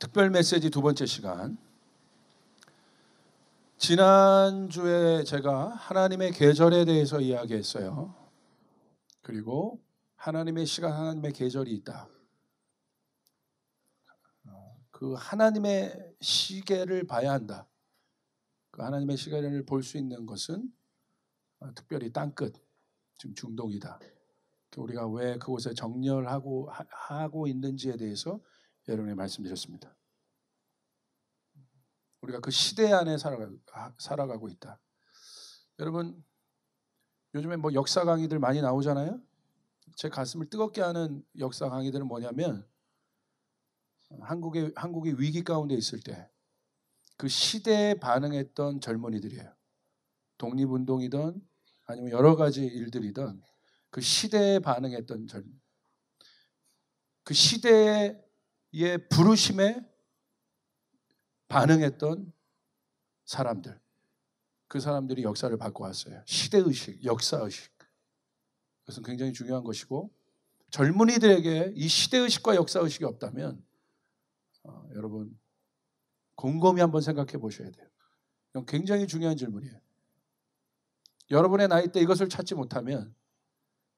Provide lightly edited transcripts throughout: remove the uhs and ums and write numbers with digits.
특별 메시지 두 번째 시간. 지난주에 제가 하나님의 계절에 대해서 이야기했어요. 그리고 하나님의 시간, 하나님의 계절이 있다. 그 하나님의 시계를 봐야 한다. 그 하나님의 시계를 볼 수 있는 것은 특별히 땅끝, 지금 중동이다. 우리가 왜 그곳에 정렬하고 하고 있는지에 대해서 여러분에게 말씀드렸습니다. 우리가 그 시대 안에 살아가고 있다. 여러분, 요즘에 뭐 역사 강의들 많이 나오잖아요. 제 가슴을 뜨겁게 하는 역사 강의들은 뭐냐면 한국이 위기 가운데 있을 때 그 시대에 반응했던 젊은이들이에요. 독립운동이든 아니면 여러 가지 일들이든 그 시대에 반응했던 그 시대의 부르심에 반응했던 사람들, 그 사람들이 역사를 바꿔왔어요. 시대의식, 역사의식. 그것은 굉장히 중요한 것이고, 젊은이들에게 이 시대의식과 역사의식이 없다면 여러분 곰곰이 한번 생각해 보셔야 돼요. 이건 굉장히 중요한 질문이에요. 여러분의 나이 때 이것을 찾지 못하면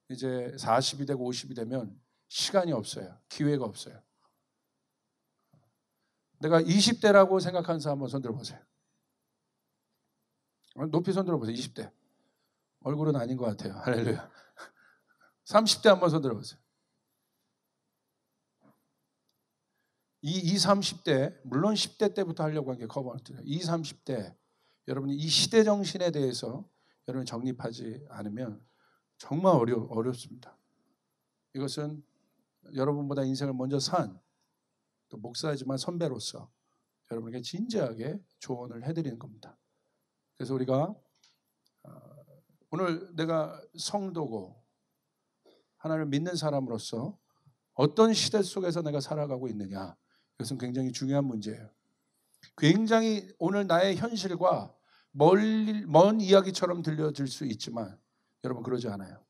이제 40이 되고 50이 되면 시간이 없어요. 기회가 없어요. 내가 20대라고 생각하는 사람 한번 손 들어보세요. 높이 손 들어보세요. 20대. 얼굴은 아닌 것 같아요. 할렐루야. 30대 한번 손 들어보세요. 이 20, 30대, 물론 10대 때부터 하려고 한 게 커버너트예요. 20, 30대, 여러분이 이 시대 정신에 대해서 여러분이 정립하지 않으면 정말 어렵습니다. 이것은 여러분보다 인생을 먼저 산 또 목사이지만 선배로서 여러분에게 진지하게 조언을 해드리는 겁니다. 그래서 우리가 오늘 내가 성도고 하나님을 믿는 사람으로서 어떤 시대 속에서 내가 살아가고 있느냐, 이것은 굉장히 중요한 문제예요. 굉장히 오늘 나의 현실과 먼 이야기처럼 들려질 수 있지만 여러분 그러지 않아요.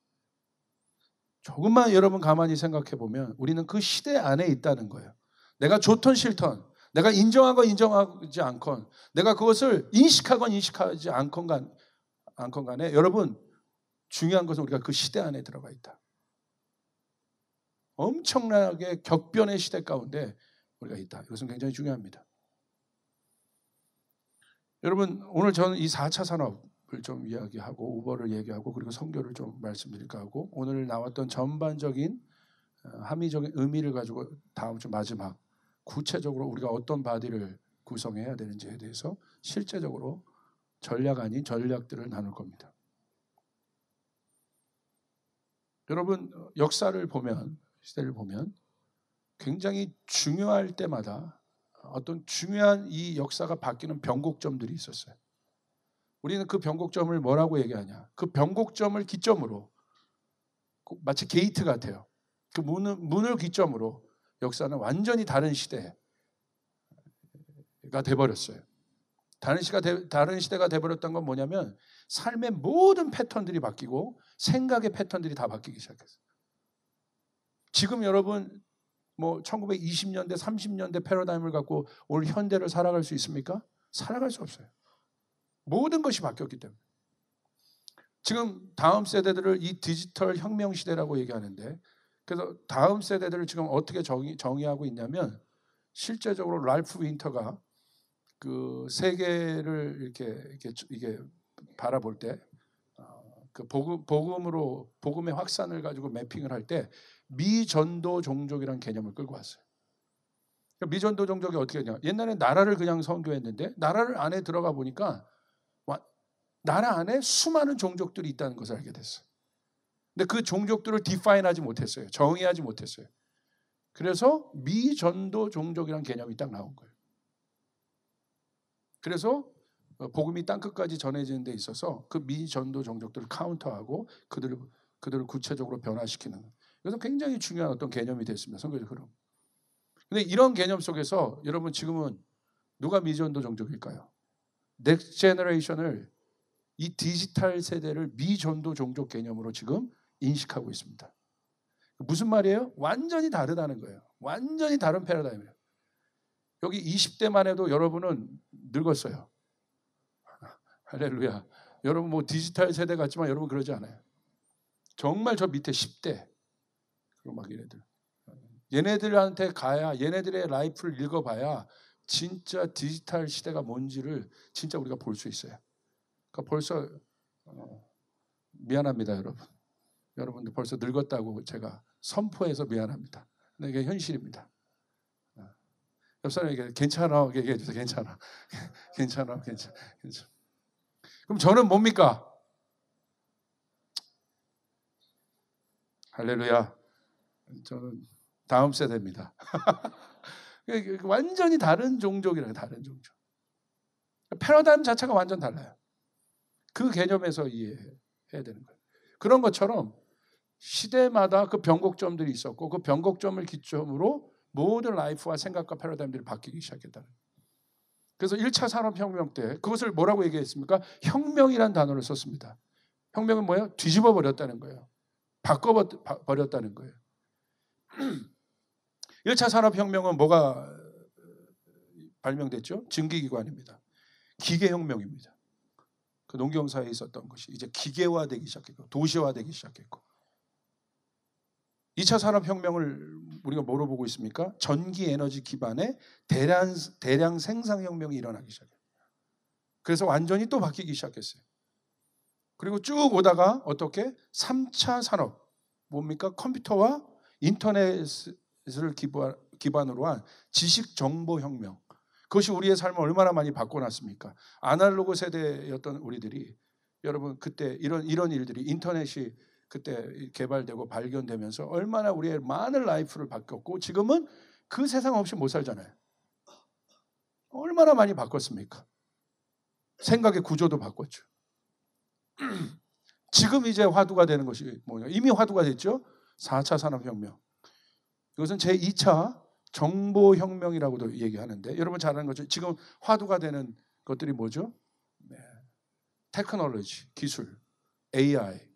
조금만 여러분 가만히 생각해 보면 우리는 그 시대 안에 있다는 거예요. 내가 좋던 싫던, 내가 인정하건 인정하지 않건, 내가 그것을 인식하건 인식하지 않건 간에 여러분 중요한 것은 우리가 그 시대 안에 들어가 있다. 엄청나게 격변의 시대 가운데 우리가 있다. 이것은 굉장히 중요합니다. 여러분 오늘 저는 이 4차 산업을 좀 이야기하고 우버를 얘기하고 그리고 선교를 좀 말씀드릴까 하고 오늘 나왔던 전반적인 함의적인 의미를 가지고 다음 주 마지막 구체적으로 우리가 어떤 바디를 구성해야 되는지에 대해서 실제적으로 전략 아닌 전략들을 나눌 겁니다. 여러분 역사를 보면 시대를 보면 굉장히 중요할 때마다 어떤 중요한 이 역사가 바뀌는 변곡점들이 있었어요. 우리는 그 변곡점을 뭐라고 얘기하냐? 그 변곡점을 기점으로 마치 게이트 같아요. 그 문을 기점으로 역사는 완전히 다른 시대가 돼버렸어요. 다른 시대가 돼버렸던 건 뭐냐면 삶의 모든 패턴들이 바뀌고 생각의 패턴들이 다 바뀌기 시작했어요. 지금 여러분 뭐 1920년대, 30년대 패러다임을 갖고 오늘 현대를 살아갈 수 있습니까? 살아갈 수 없어요. 모든 것이 바뀌었기 때문에. 지금 다음 세대들을 이 디지털 혁명 시대라고 얘기하는데 그래서 다음 세대들을 지금 어떻게 정의하고 있냐면 실제적으로 랄프 윈터가 그 세계를 이게 바라볼 때 그 복음의 확산을 가지고 매핑을 할 때 미전도 종족이라는 개념을 끌고 왔어요. 미전도 종족이 어떻게 되냐? 옛날에 나라를 그냥 선교했는데 나라를 안에 들어가 보니까 나라 안에 수많은 종족들이 있다는 것을 알게 됐어요. 근데 그 종족들을 디파인하지 못했어요. 정의하지 못했어요. 그래서 미전도 종족이라는 개념이 딱 나온 거예요. 그래서 복음이 땅끝까지 전해지는 데 있어서 그 미전도 종족들을 카운터하고 그들을 구체적으로 변화시키는, 그래서 굉장히 중요한 어떤 개념이 됐습니다. 선교적 흐름. 근데 이런 개념 속에서 여러분 지금은 누가 미전도 종족일까요? 넥스트 제너레이션을 이 디지털 세대를 미전도 종족 개념으로 지금 인식하고 있습니다. 무슨 말이에요? 완전히 다르다는 거예요. 완전히 다른 패러다임이에요. 여기 20대만 해도 여러분은 늙었어요. 할렐루야. 여러분 뭐 디지털 세대 같지만 여러분 그러지 않아요. 정말 저 밑에 10대 그리고 막 얘네들한테 가야 얘네들의 라이프를 읽어봐야 진짜 디지털 시대가 뭔지를 진짜 우리가 볼 수 있어요. 그러니까 벌써 미안합니다, 여러분. 여러분들 벌써 늙었다고 제가 선포해서 미안합니다. 근데 이게 현실입니다. 옆 사람에게 괜찮아 얘기해 주세요. 괜찮아. 괜찮아. 그럼 저는 뭡니까? 할렐루야. 저는 다음 세대입니다. 완전히 다른 종족이라요. 다른 종족. 패러다임 자체가 완전 달라요. 그 개념에서 이해해야 되는 거예요. 그런 것처럼 시대마다 그 변곡점들이 있었고 그 변곡점을 기점으로 모든 라이프와 생각과 패러다임들이 바뀌기 시작했다는 거예요. 그래서 1차 산업혁명 때 그것을 뭐라고 얘기했습니까? 혁명이라는 단어를 썼습니다. 혁명은 뭐예요? 뒤집어 버렸다는 거예요. 바꿔버렸다는 거예요. 1차 산업혁명은 뭐가 발명됐죠? 증기기관입니다. 기계혁명입니다. 그 농경사에 있었던 것이 이제 기계화되기 시작했고 도시화되기 시작했고 2차 산업혁명을 우리가 뭐로 보고 있습니까? 전기에너지 기반의 대량 생산혁명이 일어나기 시작해요. 그래서 완전히 또 바뀌기 시작했어요. 그리고 쭉 오다가 어떻게? 3차 산업 뭡니까? 컴퓨터와 인터넷을 기반으로 한 지식정보혁명. 그것이 우리의 삶을 얼마나 많이 바꿔놨습니까? 아날로그 세대였던 우리들이 여러분 그때 이런 일들이 인터넷이 그때 개발되고 발견되면서 얼마나 우리의 많은 라이프를 바뀌었고 지금은 그 세상 없이 못 살잖아요. 얼마나 많이 바꿨습니까? 생각의 구조도 바꿨죠. 지금 이제 화두가 되는 것이 뭐냐? 이미 화두가 됐죠. 4차 산업혁명. 이것은 제2차 정보혁명이라고도 얘기하는데 여러분 잘 아는 거죠. 지금 화두가 되는 것들이 뭐죠? 네. 테크놀로지, 기술, AI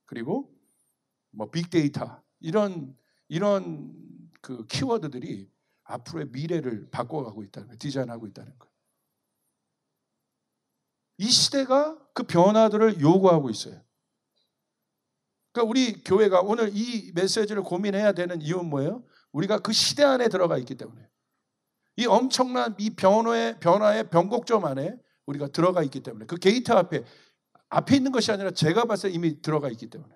그리고 뭐 빅데이터 이런 그 키워드들이 앞으로의 미래를 바꿔가고 있다는 거예요. 디자인하고 있다는 거예요. 이 시대가 그 변화들을 요구하고 있어요. 그러니까 우리 교회가 오늘 이 메시지를 고민해야 되는 이유는 뭐예요? 우리가 그 시대 안에 들어가 있기 때문에 이 엄청난 이 변화의 변곡점 안에 우리가 들어가 있기 때문에 그 게이트 앞에 있는 것이 아니라 제가 봤을 때 이미 들어가 있기 때문에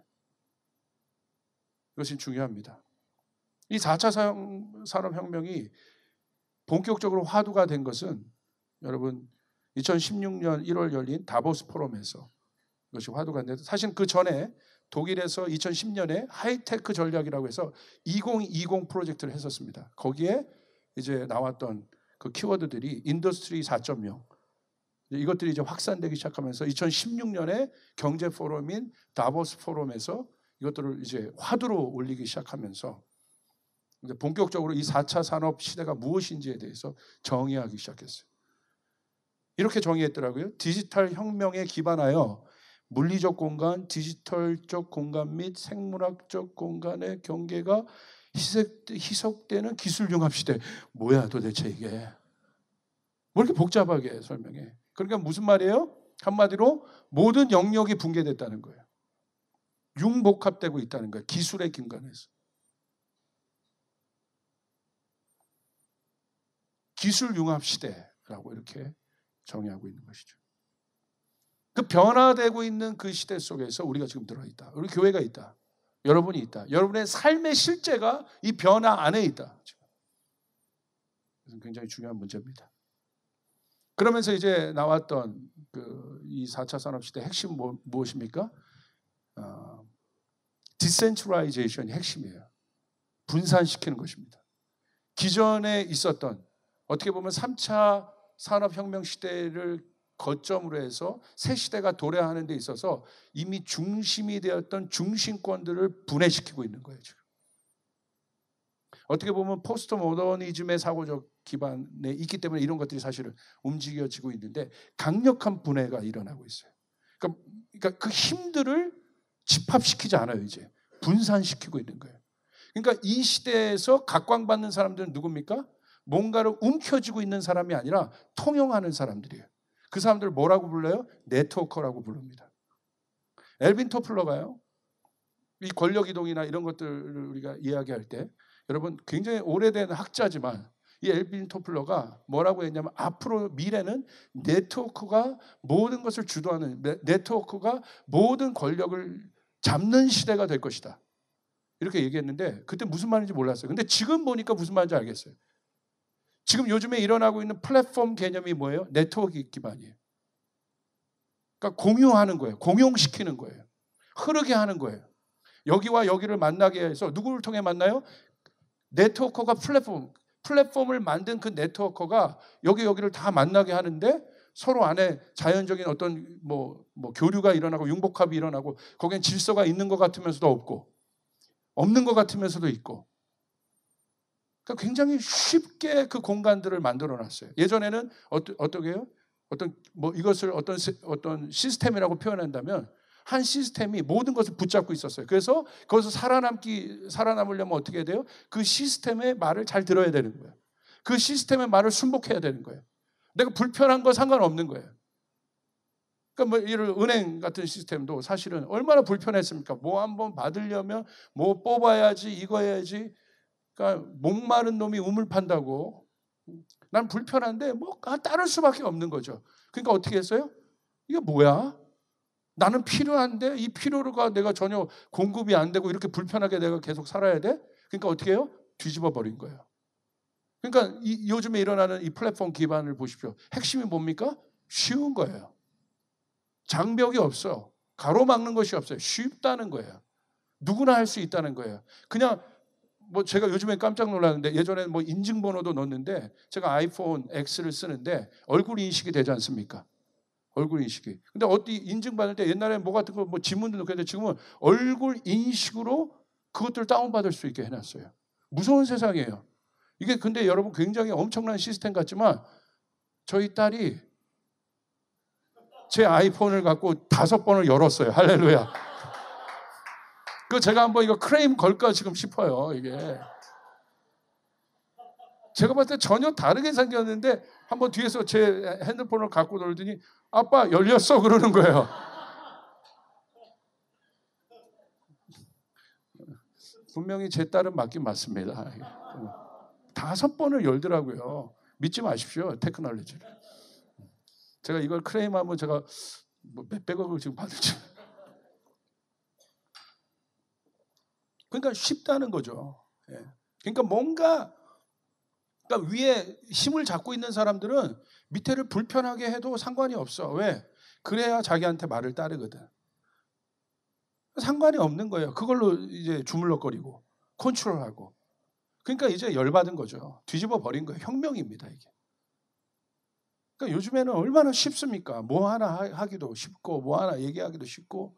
이것이 중요합니다. 이 4차 산업혁명이 본격적으로 화두가 된 것은 여러분 2016년 1월 열린 다보스 포럼에서 이것이 화두가 됐는데 사실 그 전에 독일에서 2010년에 하이테크 전략이라고 해서 2020 프로젝트를 했었습니다. 거기에 이제 나왔던 그 키워드들이 인더스트리 4.0 이것들이 이제 확산되기 시작하면서 2016년에 경제 포럼인 다보스 포럼에서 이것들을 이제 화두로 올리기 시작하면서 이제 본격적으로 이 4차 산업 시대가 무엇인지에 대해서 정의하기 시작했어요. 이렇게 정의했더라고요. 디지털 혁명에 기반하여 물리적 공간, 디지털적 공간 및 생물학적 공간의 경계가 희석되는 기술 융합 시대. 뭐야 도대체 이게? 뭐 이렇게 복잡하게 설명해? 그러니까 무슨 말이에요? 한마디로 모든 영역이 붕괴됐다는 거예요. 융복합되고 있다는 거예요. 기술의 근간에서. 기술 융합 시대라고 이렇게 정의하고 있는 것이죠. 그 변화되고 있는 그 시대 속에서 우리가 지금 들어있다. 우리 교회가 있다. 여러분이 있다. 여러분의 삶의 실제가 이 변화 안에 있다. 그래서 굉장히 중요한 문제입니다. 그러면서 이제 나왔던 이 4차 산업 시대 핵심 무엇입니까? 디센트럴라이제이션이 핵심이에요. 분산시키는 것입니다. 기존에 있었던 어떻게 보면 3차 산업혁명 시대를 거점으로 해서 새 시대가 도래하는 데 있어서 이미 중심이 되었던 중심권들을 분해시키고 있는 거예요. 지금. 어떻게 보면 포스트 모더니즘의 사고적 기반에 있기 때문에 이런 것들이 사실은 움직여지고 있는데 강력한 분해가 일어나고 있어요. 그러니까 그 힘들을 집합시키지 않아요. 이제 분산시키고 있는 거예요. 그러니까 이 시대에서 각광받는 사람들은 누굽니까? 뭔가를 움켜쥐고 있는 사람이 아니라 통용하는 사람들이에요. 그 사람들을 뭐라고 불러요? 네트워커라고 부릅니다. 엘빈 토플러가요, 이 권력 이동이나 이런 것들을 우리가 이야기할 때, 여러분 굉장히 오래된 학자지만 이 엘빈 토플러가 뭐라고 했냐면, 앞으로 미래는 네트워크가 모든 것을 주도하는, 네트워크가 모든 권력을 잡는 시대가 될 것이다, 이렇게 얘기했는데 그때 무슨 말인지 몰랐어요. 근데 지금 보니까 무슨 말인지 알겠어요. 지금 요즘에 일어나고 있는 플랫폼 개념이 뭐예요? 네트워크 기반이에요. 그러니까 공유하는 거예요. 공용시키는 거예요. 흐르게 하는 거예요. 여기와 여기를 만나게 해서 누구를 통해 만나요? 네트워커가 플랫폼을 만든 그 네트워커가 여기를 다 만나게 하는데, 서로 안에 자연적인 어떤 뭐 교류가 일어나고 융복합이 일어나고, 거기엔 질서가 있는 것 같으면서도 없고, 없는 것 같으면서도 있고, 그러니까 굉장히 쉽게 그 공간들을 만들어 놨어요. 예전에는 어떻게 해요? 이것을 어떤 시스템이라고 표현한다면, 한 시스템이 모든 것을 붙잡고 있었어요. 그래서 거기서 살아남으려면 어떻게 해야 돼요? 그 시스템의 말을 잘 들어야 되는 거예요. 그 시스템의 말을 순복해야 되는 거예요. 내가 불편한 거 상관없는 거예요. 그러니까 이런 은행 같은 시스템도 사실은 얼마나 불편했습니까? 뭐 한번 받으려면 뭐 뽑아야지, 이거 해야지. 그러니까 목마른 놈이 우물 판다고. 난 불편한데 따를 수밖에 없는 거죠. 그러니까 어떻게 했어요? 이게 뭐야? 나는 필요한데 이 필요가 내가 전혀 공급이 안 되고 이렇게 불편하게 내가 계속 살아야 돼? 그러니까 어떻게 해요? 뒤집어 버린 거예요. 그러니까 요즘에 일어나는 이 플랫폼 기반을 보십시오. 핵심이 뭡니까? 쉬운 거예요. 장벽이 없어. 가로막는 것이 없어요. 쉽다는 거예요. 누구나 할 수 있다는 거예요. 그냥 제가 요즘에 깜짝 놀랐는데, 예전에는 인증번호도 넣었는데, 제가 아이폰 X를 쓰는데 얼굴 인식이 되지 않습니까? 얼굴 인식이. 근데 어디 인증받을 때 옛날에 같은 거 지문도 넣고 했는데, 지금은 얼굴 인식으로 그것들을 다운받을 수 있게 해놨어요. 무서운 세상이에요. 이게 근데 여러분 굉장히 엄청난 시스템 같지만, 저희 딸이 제 아이폰을 갖고 5번을 열었어요. 할렐루야. 제가 한번 이거 크레임 걸까 지금 싶어요. 이게 제가 봤을 때 전혀 다르게 생겼는데, 한번 뒤에서 제 핸드폰을 갖고 놀더니 아빠 열렸어 그러는 거예요. 분명히 제 딸은 맞긴 맞습니다. 5번을 열더라고요. 믿지 마십시오, 테크놀로지를. 제가 이걸 크레임하면 제가 몇백억을 지금 받을지. 그러니까 쉽다는 거죠. 그러니까 그러니까 위에 힘을 잡고 있는 사람들은 밑에를 불편하게 해도 상관이 없어. 왜? 그래야 자기한테 말을 따르거든. 상관이 없는 거예요. 그걸로 이제 주물럭거리고 컨트롤하고. 그러니까 이제 열받은 거죠. 뒤집어 버린 거예요. 혁명입니다, 이게. 그러니까 요즘에는 얼마나 쉽습니까? 뭐 하나 하기도 쉽고, 뭐 하나 얘기하기도 쉽고.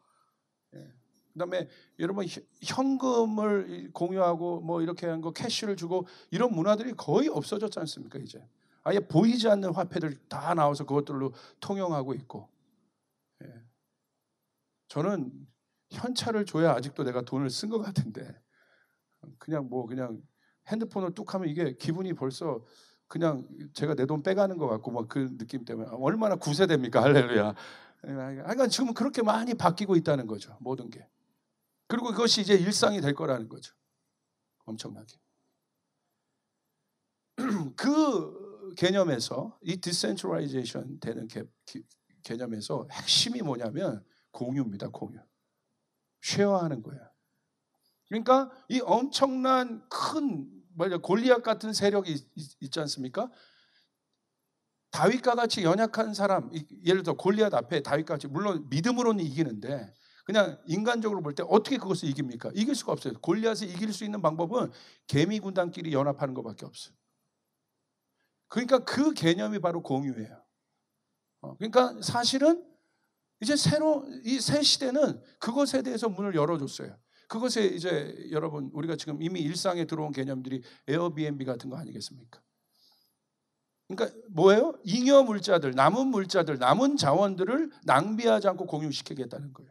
그다음에 여러분, 현금을 공유하고 이렇게 한 거, 캐시를 주고, 이런 문화들이 거의 없어졌지 않습니까? 이제 아예 보이지 않는 화폐들 다 나와서 그것들로 통용하고 있고. 저는 현찰을 줘야 아직도 내가 돈을 쓴 것 같은데, 그냥 핸드폰을 뚝 하면 이게 기분이 벌써 그냥 제가 내 돈 빼가는 것 같고, 그 느낌 때문에 얼마나 구세됩니까? 할렐루야. 그러니까 지금은 그렇게 많이 바뀌고 있다는 거죠, 모든 게. 그리고 그것이 이제 일상이 될 거라는 거죠. 엄청나게. 그 개념에서, 이 디센트럴라이제이션 되는 개념에서 핵심이 뭐냐면 공유입니다. 공유. 쉐어하는 거예요. 그러니까 이 엄청난 큰 골리앗 같은 세력이 있지 않습니까? 다윗과 같이 연약한 사람, 예를 들어 골리앗 앞에 다윗과 같이, 물론 믿음으로는 이기는데, 그냥 인간적으로 볼 때 어떻게 그것을 이깁니까? 이길 수가 없어요. 골리앗을 이길 수 있는 방법은 개미 군단끼리 연합하는 것밖에 없어요. 그러니까 그 개념이 바로 공유예요. 그러니까 사실은 이제 이 새 시대는 그것에 대해서 문을 열어줬어요. 그것에 이제 여러분, 우리가 지금 이미 일상에 들어온 개념들이 에어비앤비 같은 거 아니겠습니까? 그러니까 뭐예요? 잉여 물자들, 남은 자원들을 낭비하지 않고 공유시키겠다는 거예요.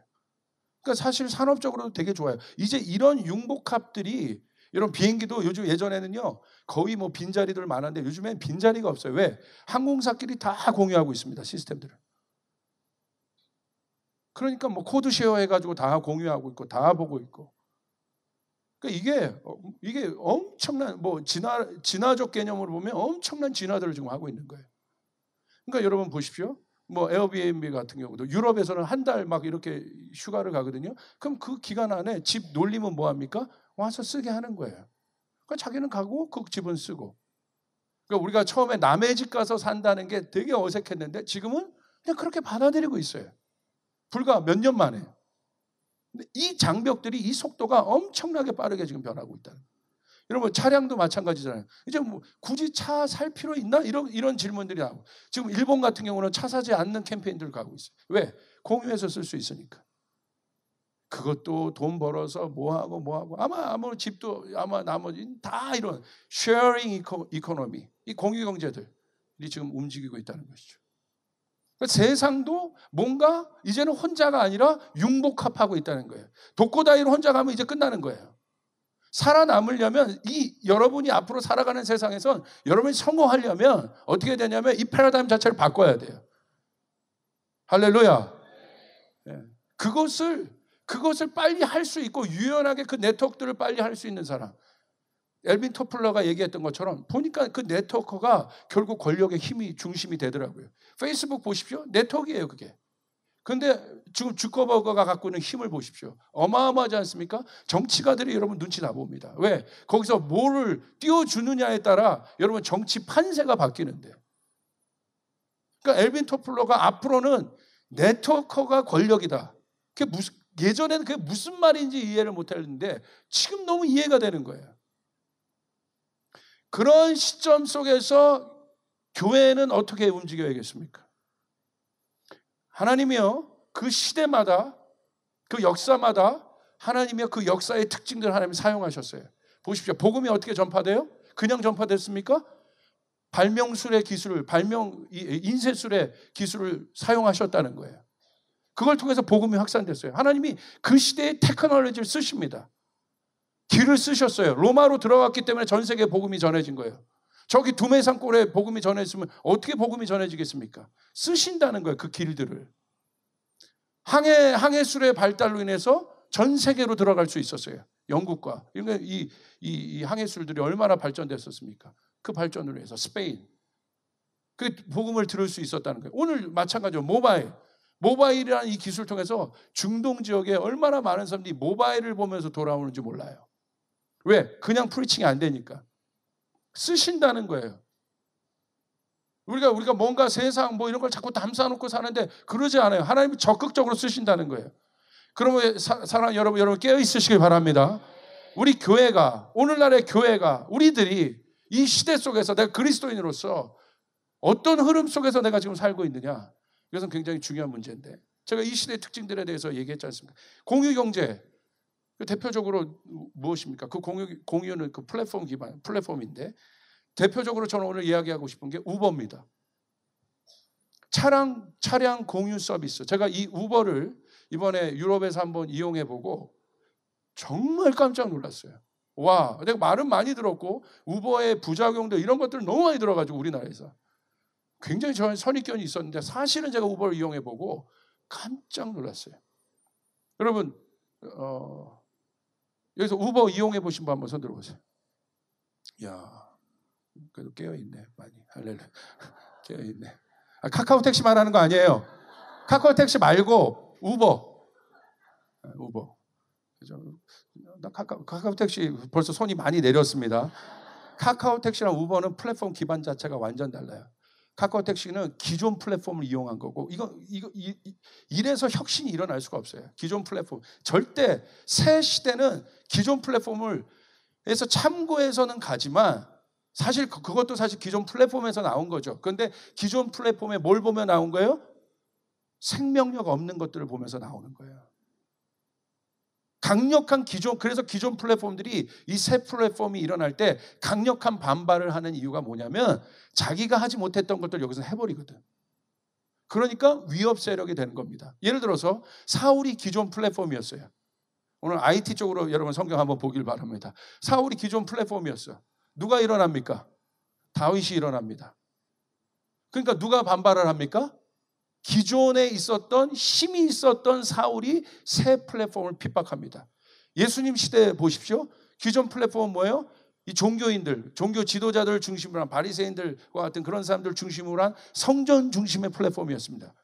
그러니까 사실 산업적으로도 되게 좋아요. 이제 이런 융복합들이 이런 비행기도 요즘 예전에는요 거의 뭐 빈자리들 많았는데 요즘엔 빈자리가 없어요. 왜? 항공사끼리 다 공유하고 있습니다. 시스템들을. 그러니까 뭐 코드 쉐어 해가지고 다 공유하고 있고 다 보고 있고. 그러니까 이게 엄청난 뭐 진화적 개념으로 보면 엄청난 진화들을 지금 하고 있는 거예요. 그러니까 여러분 보십시오. 뭐 에어비앤비 같은 경우도 유럽에서는 한 달 막 이렇게 휴가를 가거든요. 그럼 그 기간 안에 집 놀리면 뭐 합니까? 와서 쓰게 하는 거예요. 그러니까 자기는 가고 그 집은 쓰고. 그러니까 우리가 처음에 남의 집 가서 산다는 게 되게 어색했는데 지금은 그냥 그렇게 받아들이고 있어요. 불과 몇 년 만에. 근데 이 장벽들이 이 속도가 엄청나게 빠르게 지금 변하고 있다. 여러분 차량도 마찬가지잖아요. 이제 뭐 굳이 차 살 필요 있나? 이런 질문들이 나오고. 지금 일본 같은 경우는 차 사지 않는 캠페인들을 가고 있어요. 왜? 공유해서 쓸 수 있으니까. 그것도 돈 벌어서 뭐하고 아마 집도 아마 나머지 다 이런 쉐어링 이코노미, 이 공유 경제들이 지금 움직이고 있다는 것이죠. 그러니까 세상도 뭔가 이제는 혼자가 아니라 융복합하고 있다는 거예요. 독고다이로 혼자 가면 이제 끝나는 거예요. 살아남으려면 여러분이 앞으로 살아가는 세상에선 여러분이 성공하려면 어떻게 되냐면 이 패러다임 자체를 바꿔야 돼요. 할렐루야. 네. 그것을 빨리 할 수 있고 유연하게 그 네트워크들을 빨리 할 수 있는 사람. 엘빈 토플러가 얘기했던 것처럼 보니까 그 네트워크가 결국 권력의 힘이 중심이 되더라고요. 페이스북 보십시오. 네트워크예요, 그게. 근데 지금 주커버거가 갖고 있는 힘을 보십시오. 어마어마하지 않습니까? 정치가들이 여러분 눈치 나봅니다. 왜? 거기서 뭐를 띄워주느냐에 따라 여러분 정치 판세가 바뀌는데. 그러니까 엘빈 토플러가 앞으로는 네트워크가 권력이다. 예전에는 그게 무슨 말인지 이해를 못했는데 지금 너무 이해가 되는 거예요. 그런 시점 속에서 교회는 어떻게 움직여야겠습니까? 하나님이요, 그 시대마다, 그 역사마다 하나님이요, 그 역사의 특징들을 하나님이 사용하셨어요. 보십시오. 복음이 어떻게 전파돼요? 그냥 전파됐습니까? 발명술의 기술을, 인쇄술의 기술을 사용하셨다는 거예요. 그걸 통해서 복음이 확산됐어요. 하나님이 그 시대의 테크놀로지를 쓰십니다. 길을 쓰셨어요. 로마로 들어갔기 때문에 전 세계에 복음이 전해진 거예요. 저기 두메산골에 복음이 전해졌으면 어떻게 복음이 전해지겠습니까? 쓰신다는 거예요. 그 길들을. 항해술의 발달로 인해서 전 세계로 들어갈 수 있었어요. 영국과. 이 항해술들이 얼마나 발전됐었습니까? 그 발전으로 해서 스페인. 그 복음을 들을 수 있었다는 거예요. 오늘 마찬가지로 모바일이라는 이 기술을 통해서 중동 지역에 얼마나 많은 사람들이 모바일을 보면서 돌아오는지 몰라요. 왜? 그냥 프리칭이 안 되니까. 쓰신다는 거예요. 우리가 뭔가 세상 뭐 이런 걸 자꾸 담사놓고 사는데 그러지 않아요. 하나님이 적극적으로 쓰신다는 거예요. 그러면 사랑하는 여러분 깨어 있으시길 바랍니다. 우리 교회가, 오늘날의 교회가, 우리들이 이 시대 속에서 내가 그리스도인으로서 어떤 흐름 속에서 내가 지금 살고 있느냐, 이것은 굉장히 중요한 문제인데, 제가 이 시대의 특징들에 대해서 얘기했지 않습니까? 공유경제, 대표적으로 무엇입니까? 그 공유는 그 플랫폼인데, 대표적으로 저는 오늘 이야기하고 싶은 게 우버입니다. 차량 공유 서비스. 제가 이 우버를 이번에 유럽에서 한번 이용해보고 정말 깜짝 놀랐어요. 와, 내가 말은 많이 들었고 우버의 부작용들 이런 것들 너무 많이 들어가지고 우리나라에서 굉장히 저는 선입견이 있었는데 사실은 제가 우버를 이용해보고 깜짝 놀랐어요. 여러분 여기서 우버 이용해보신 분 한번 손 들어보세요. 이야, 그래도 깨어있네 많이. 할렐루야. 깨어있네. 카카오 택시 말하는 거 아니에요. 카카오 택시 말고 우버. 나 카카오 택시 벌써 손이 많이 내렸습니다. 카카오 택시랑 우버는 플랫폼 기반 자체가 완전 달라요. 카카오 택시는 기존 플랫폼을 이용한 거고, 이래서 혁신이 일어날 수가 없어요. 기존 플랫폼. 절대 새 시대는 기존 플랫폼을 해서 참고해서는 가지만 사실 그것도 사실 기존 플랫폼에서 나온 거죠. 그런데 기존 플랫폼에 뭘 보며 나온 거예요? 생명력 없는 것들을 보면서 나오는 거예요. 강력한 그래서 기존 플랫폼들이 이 새 플랫폼이 일어날 때 강력한 반발을 하는 이유가 뭐냐면 자기가 하지 못했던 것들 여기서 해버리거든. 그러니까 위협 세력이 되는 겁니다. 예를 들어서 사울이 기존 플랫폼이었어요. 오늘 IT 쪽으로 여러분 성경 한번 보길 바랍니다. 사울이 기존 플랫폼이었어요. 누가 일어납니까? 다윗이 일어납니다. 그러니까 누가 반발을 합니까? 기존에 있었던 힘이 있었던 사울이 새 플랫폼을 핍박합니다. 예수님 시대에 보십시오. 기존 플랫폼은 뭐예요? 이 종교인들, 종교 지도자들 중심으로 한 바리새인들과 같은 그런 사람들 중심으로 한 성전 중심의 플랫폼이었습니다.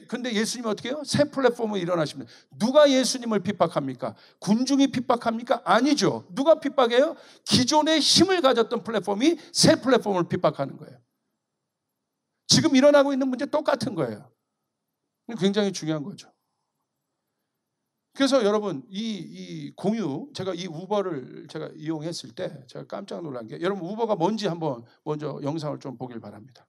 근데 예수님이 어떻게 해요? 새 플랫폼을 일어나십니다. 누가 예수님을 핍박합니까? 군중이 핍박합니까? 아니죠. 누가 핍박해요? 기존의 힘을 가졌던 플랫폼이 새 플랫폼을 핍박하는 거예요. 지금 일어나고 있는 문제 똑같은 거예요. 굉장히 중요한 거죠. 그래서 여러분 이 공유, 제가 이 우버를 제가 이용했을 때 제가 깜짝 놀란 게, 여러분 우버가 뭔지 한번 먼저 영상을 좀 보길 바랍니다.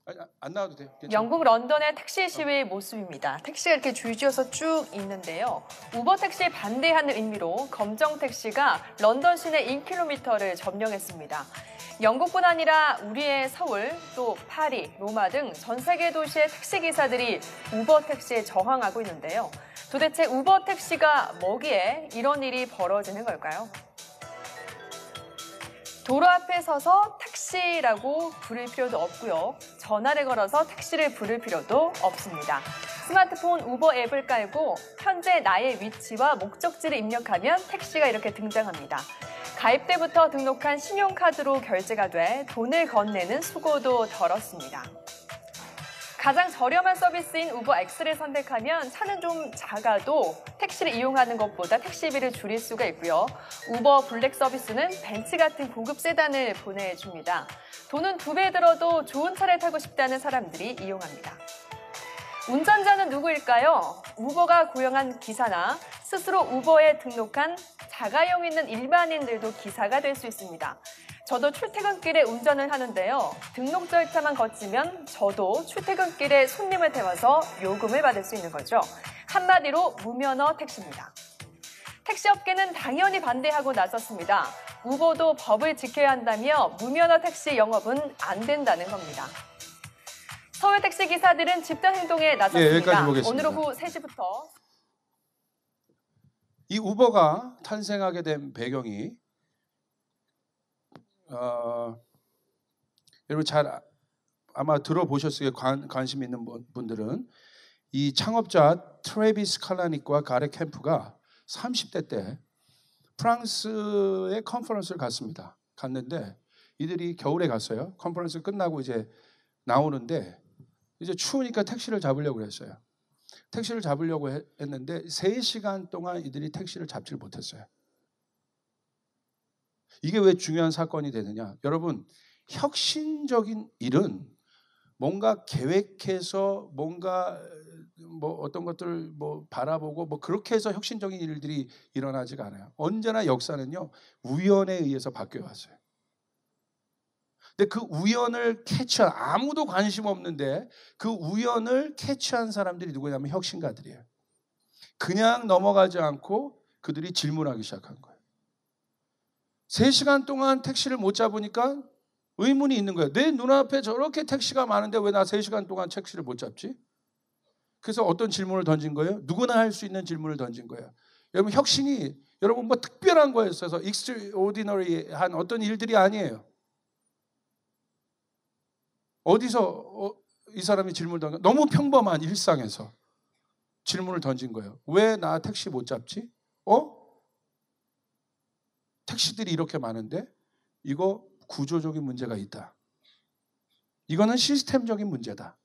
아니, 안 나와도 돼요. 괜찮아요. 영국 런던의 택시 시위의 모습입니다. 택시가 이렇게 줄지어서 쭉 있는데요. 우버 택시에 반대하는 의미로 검정 택시가 런던 시내 1km를 점령했습니다. 영국뿐 아니라 우리의 서울, 또 파리, 로마 등 전 세계 도시의 택시 기사들이 우버 택시에 저항하고 있는데요. 도대체 우버 택시가 뭐기에 이런 일이 벌어지는 걸까요? 도로 앞에 서서 택시라고 부를 필요도 없고요. 전화를 걸어서 택시를 부를 필요도 없습니다. 스마트폰 우버 앱을 깔고 현재 나의 위치와 목적지를 입력하면 택시가 이렇게 등장합니다. 가입 때부터 등록한 신용카드로 결제가 돼 돈을 건네는 수고도 덜었습니다. 가장 저렴한 서비스인 우버 X를 선택하면 차는 좀 작아도 택시를 이용하는 것보다 택시비를 줄일 수가 있고요. 우버 블랙 서비스는 벤츠 같은 고급 세단을 보내줍니다. 돈은 2배 들어도 좋은 차를 타고 싶다는 사람들이 이용합니다. 운전자는 누구일까요? 우버가 고용한 기사나 스스로 우버에 등록한 자가용 있는 일반인들도 기사가 될 수 있습니다. 저도 출퇴근길에 운전을 하는데요. 등록 절차만 거치면 저도 출퇴근길에 손님을 태워서 요금을 받을 수 있는 거죠. 한마디로 무면허 택시입니다. 택시업계는 당연히 반대하고 나섰습니다. 우버도 법을 지켜야 한다며 무면허 택시 영업은 안 된다는 겁니다. 서울 택시 기사들은 집단 행동에 나섰습니다. 여기까지 보겠습니다. 오늘 오후 3시부터. 이 우버가 탄생하게 된 배경이 여러분 잘 아마 들어보셨을 거예요. 관심 있는 분들은 이 창업자 트래비스 칼라닉과 가레 캠프가 30대 때 프랑스의 컨퍼런스를 갔는데 이들이 겨울에 갔어요. 컨퍼런스 끝나고 이제 나오는데 이제 추우니까 택시를 잡으려고 그랬어요. 택시를 잡으려고 했는데 3시간 동안 이들이 택시를 잡지를 못했어요. 이게 왜 중요한 사건이 되느냐? 여러분, 혁신적인 일은 뭔가 계획해서 뭔가 뭐 어떤 것들을 뭐 바라보고 뭐 그렇게 해서 혁신적인 일들이 일어나지가 않아요. 언제나 역사는요, 우연에 의해서 바뀌어 왔어요. 근데 그 우연을 캐치한, 아무도 관심 없는데 그 우연을 캐치한 사람들이 누구냐면 혁신가들이에요. 그냥 넘어가지 않고 그들이 질문하기 시작한 거예요. 3시간 동안 택시를 못 잡으니까 의문이 있는 거예요. 내 눈앞에 저렇게 택시가 많은데 왜 나 3시간 동안 택시를 못 잡지? 그래서 어떤 질문을 던진 거예요? 누구나 할 수 있는 질문을 던진 거예요. 여러분, 혁신이 여러분 뭐 특별한 거에 있어서 extraordinary한 어떤 일들이 아니에요. 어디서 이 사람이 질문을 던진 거예요? 너무 평범한 일상에서 질문을 던진 거예요. 왜 나 택시 못 잡지? 택시들이 이렇게 많은데 이거 구조적인 문제가 있다. 이거는 시스템적인 문제다.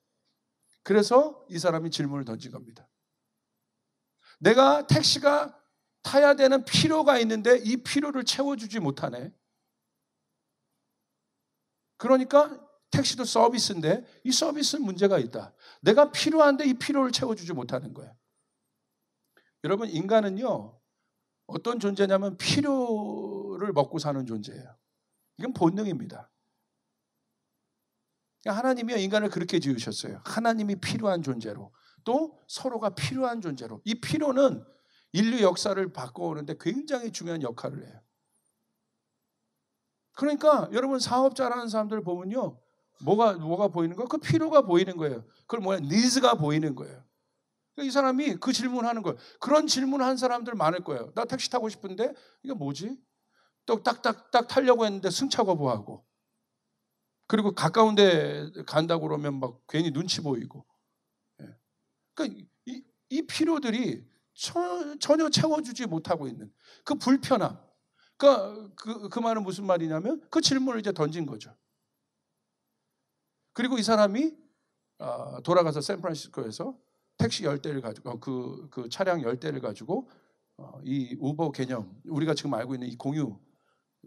그래서 이 사람이 질문을 던진 겁니다. 내가 택시가 타야 되는 필요가 있는데 이 필요를 채워주지 못하네. 그러니까 택시도 서비스인데 이 서비스는 문제가 있다. 내가 필요한데 이 필요를 채워주지 못하는 거예요. 여러분, 인간은요, 어떤 존재냐면 필요를 먹고 사는 존재예요. 이건 본능입니다. 하나님이 인간을 그렇게 지으셨어요. 하나님이 필요한 존재로, 또 서로가 필요한 존재로. 이 필요는 인류 역사를 바꿔오는데 굉장히 중요한 역할을 해요. 그러니까 여러분, 사업자라는 사람들 보면요, 뭐가 보이는 거예요? 그 필요가 보이는 거예요. 그걸 뭐야? 니즈가 보이는 거예요. 이 사람이 그 질문하는 거예요. 그런 질문한 사람들 많을 거예요. 나 택시 타고 싶은데 이게 뭐지? 또 딱딱딱 타려고 했는데 승차 거부하고, 그리고 가까운 데 간다고 그러면 막 괜히 눈치 보이고. 그러니까 이 필요들이 전혀 채워주지 못하고 있는 그 불편함. 그러니까 그 말은 무슨 말이냐면 그 질문을 이제 던진 거죠. 그리고 이 사람이 돌아가서 샌프란시스코에서 택시 10대를 가지고 그 차량 10대를 가지고 이 우버 개념, 우리가 지금 알고 있는 이 공유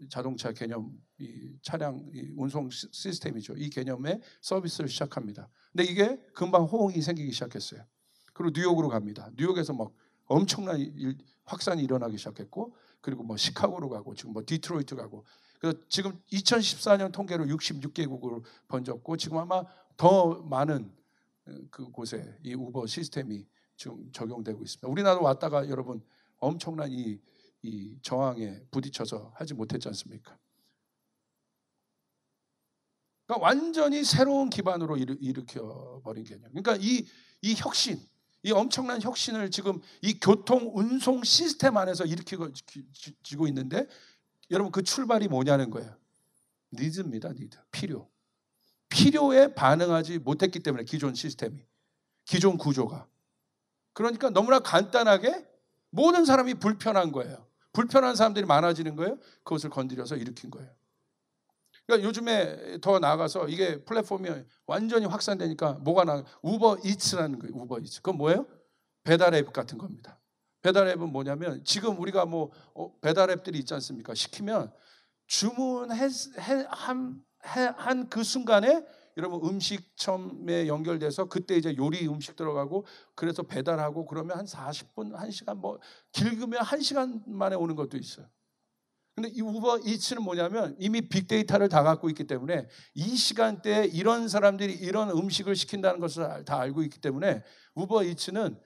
자동차 개념, 이 차량 이 운송 시스템이죠. 이 개념의 서비스를 시작합니다. 근데 이게 금방 호응이 생기기 시작했어요. 그리고 뉴욕으로 갑니다. 뉴욕에서 막 엄청난 확산이 일어나기 시작했고, 그리고 뭐 시카고로 가고 지금 뭐 디트로이트 가고. 그래서 지금 2014년 통계로 66개국으로 번졌고, 지금 아마 더 많은 그곳에 이 우버 시스템이 지금 적용되고 있습니다. 우리나라도 왔다가 여러분 엄청난 이 저항에 부딪혀서 하지 못했지 않습니까? 그러니까 완전히 새로운 기반으로 일으켜버린 개념. 그러니까 이 혁신, 이 엄청난 혁신을 지금 이 교통 운송 시스템 안에서 일으키고 있는데, 여러분 그 출발이 뭐냐는 거예요. 니드입니다. 니드. 필요에 반응하지 못했기 때문에, 기존 시스템이, 기존 구조가. 그러니까 너무나 간단하게 모든 사람이 불편한 거예요. 불편한 사람들이 많아지는 거예요. 그것을 건드려서 일으킨 거예요. 그러니까 요즘에 더 나아가서 이게 플랫폼이 완전히 확산되니까 뭐가 나아요? 우버 이츠라는 거예요. 우버 이츠. 그건 뭐예요? 배달 앱 같은 겁니다. 배달 앱은 뭐냐면, 지금 우리가 뭐 배달 앱들이 있지 않습니까? 시키면 주문한 그 순간에 여러분 음식점에 연결돼서 그때 이제 요리 음식 들어가고, 그래서 배달하고, 그러면 한 40분, 1시간, 뭐 길으면 1시간 만에 오는 것도 있어요. 근데 이 우버 이츠는 뭐냐면 이미 빅데이터를 다 갖고 있기 때문에 이 시간대에 이런 사람들이 이런 음식을 시킨다는 것을 다 알고 있기 때문에, 우버 이츠는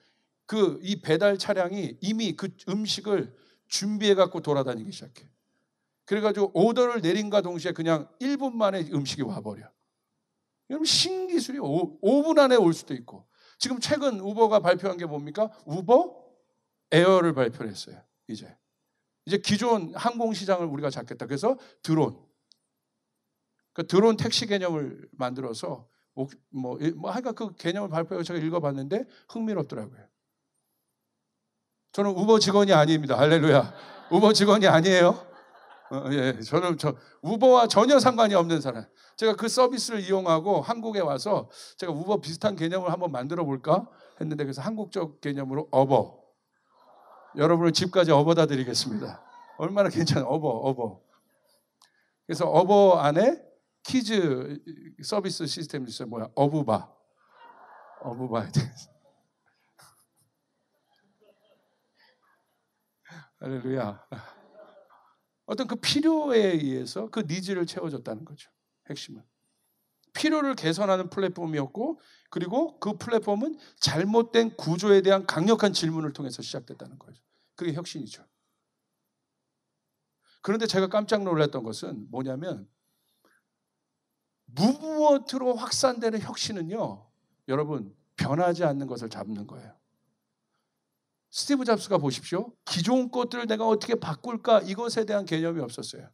이 배달 차량이 이미 그 음식을 준비해 갖고 돌아다니기 시작해. 그래가지고 오더를 내린과 동시에 그냥 1분 만에 음식이 와버려. 여러분 신기술이 5분 안에 올 수도 있고. 지금 최근 우버가 발표한 게 뭡니까? 우버 에어를 발표했어요. 이제 기존 항공 시장을 우리가 잡겠다. 그래서 드론 택시 개념을 만들어서 하여간 그 개념을 발표해서 제가 읽어봤는데 흥미롭더라고요. 저는 우버 직원이 아닙니다. 할렐루야. 우버 직원이 아니에요. 예, 저는 우버와 전혀 상관이 없는 사람. 제가 그 서비스를 이용하고 한국에 와서 제가 우버 비슷한 개념을 한번 만들어 볼까 했는데, 그래서 한국적 개념으로 어버. 여러분을 집까지 업어다 드리겠습니다. 얼마나 괜찮아요. 어버. 그래서 어버 안에 키즈 서비스 시스템이 있어요. 뭐야? 어부바에 대해서. 할렐루야. 어떤 그 필요에 의해서 그 니즈를 채워줬다는 거죠. 핵심은. 필요를 개선하는 플랫폼이었고, 그리고 그 플랫폼은 잘못된 구조에 대한 강력한 질문을 통해서 시작됐다는 거죠. 그게 혁신이죠. 그런데 제가 깜짝 놀랐던 것은 뭐냐면, 무무엇으로 확산되는 혁신은요, 여러분 변하지 않는 것을 잡는 거예요. 스티브 잡스가 보십시오. 기존 것들을 내가 어떻게 바꿀까, 이것에 대한 개념이 없었어요.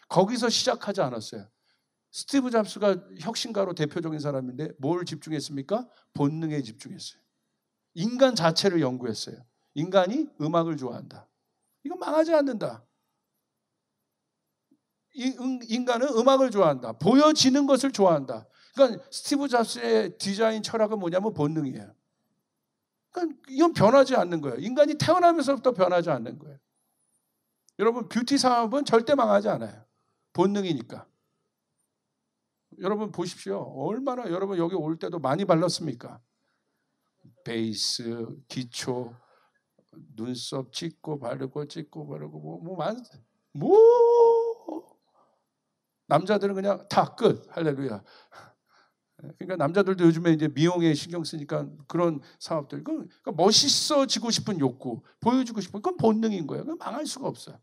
거기서 시작하지 않았어요. 스티브 잡스가 혁신가로 대표적인 사람인데 뭘 집중했습니까? 본능에 집중했어요. 인간 자체를 연구했어요. 인간이 음악을 좋아한다. 이건 망하지 않는다. 인간은 음악을 좋아한다. 보여지는 것을 좋아한다. 그러니까 스티브 잡스의 디자인 철학은 뭐냐면 본능이에요. 그러니까 이건 변하지 않는 거예요. 인간이 태어나면서부터 변하지 않는 거예요. 여러분 뷰티 산업은 절대 망하지 않아요. 본능이니까. 여러분 보십시오. 얼마나 여러분 여기 올 때도 많이 발랐습니까? 베이스, 기초, 눈썹 찍고 바르고 남자들은 그냥 다 끝. 할렐루야. 그러니까 남자들도 요즘에 이제 미용에 신경 쓰니까 그런 사업들. 그러니까 멋있어지고 싶은 욕구, 보여주고 싶은, 그건 본능인 거예요. 그건 망할 수가 없어요.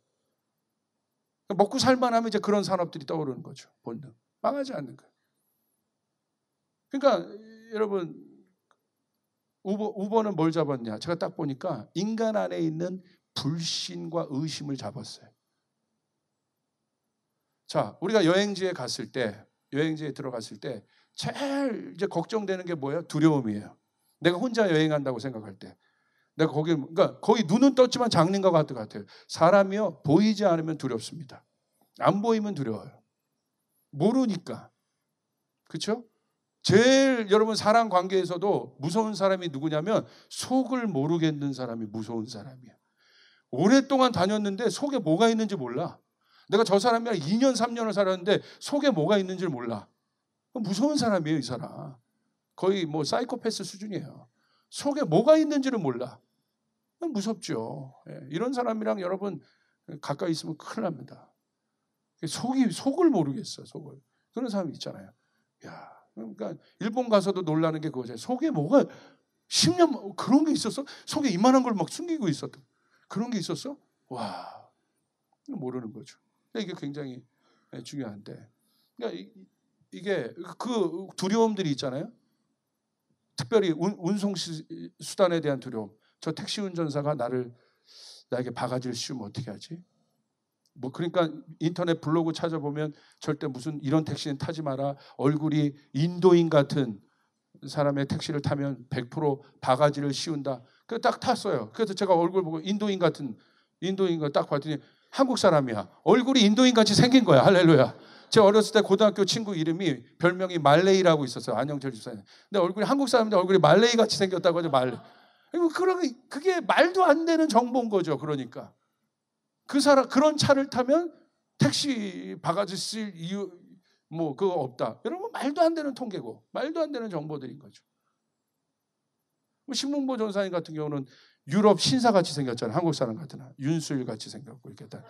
그러니까 먹고 살만하면 이제 그런 산업들이 떠오르는 거죠. 본능. 망하지 않는 거예요. 그러니까 여러분 우버는 뭘 잡았냐? 제가 딱 보니까 인간 안에 있는 불신과 의심을 잡았어요. 자, 우리가 여행지에 들어갔을 때 제일 이제 걱정되는 게 뭐예요? 두려움이에요. 내가 혼자 여행한다고 생각할 때. 내가 그러니까 거기 눈은 떴지만 장님과 같은 것 같아요. 사람이요, 보이지 않으면 두렵습니다. 안 보이면 두려워요. 모르니까. 그렇죠? 제일 여러분 사람 관계에서도 무서운 사람이 누구냐면 속을 모르겠는 사람이 무서운 사람이에요. 오랫동안 다녔는데 속에 뭐가 있는지 몰라. 내가 저 사람이랑 2년 3년을 살았는데 속에 뭐가 있는지를 몰라. 무서운 사람이에요, 이 사람. 거의 뭐 사이코패스 수준이에요. 속에 뭐가 있는지를 몰라. 무섭죠. 이런 사람이랑 여러분 가까이 있으면 큰일 납니다. 속을 모르겠어, 속을. 그런 사람이 있잖아요. 야, 그러니까 일본 가서도 놀라는 게 그거죠. 속에 뭐가 10년 그런 게 있었어? 속에 이만한 걸 막 숨기고 있었던 그런 게 있었어? 와, 모르는 거죠. 이게 굉장히 중요한데, 그러니까 이게 그 두려움들이 있잖아요. 특별히 운송 수단에 대한 두려움. 저 택시 운전사가 나에게 바가지를 씌우면 어떻게 하지? 뭐 그러니까 인터넷 블로그 찾아보면 절대 무슨 이런 택시는 타지 마라. 얼굴이 인도인 같은 사람의 택시를 타면 100% 바가지를 씌운다. 그래서 딱 탔어요. 그래서 제가 얼굴 보고 인도인 거 딱 봤더니 한국 사람이야. 얼굴이 인도인 같이 생긴 거야. 할렐루야. 제가 어렸을 때 고등학교 친구 이름이 별명이 말레이라고 있었어요. 안영철 집사님. 근데 얼굴이 한국 사람인데 얼굴이 말레이 같이 생겼다고 하죠. 말레이. 그게 말도 안 되는 정보인 거죠. 그러니까 그런 차를 타면 택시 바가지 쓸 이유 뭐 그거 없다. 여러분 말도 안 되는 통계고 말도 안 되는 정보들인 거죠. 신문보 전사님 같은 경우는 유럽 신사같이 생겼잖아요. 한국 사람 같은 윤수일 같이 생겼고 이렇게 다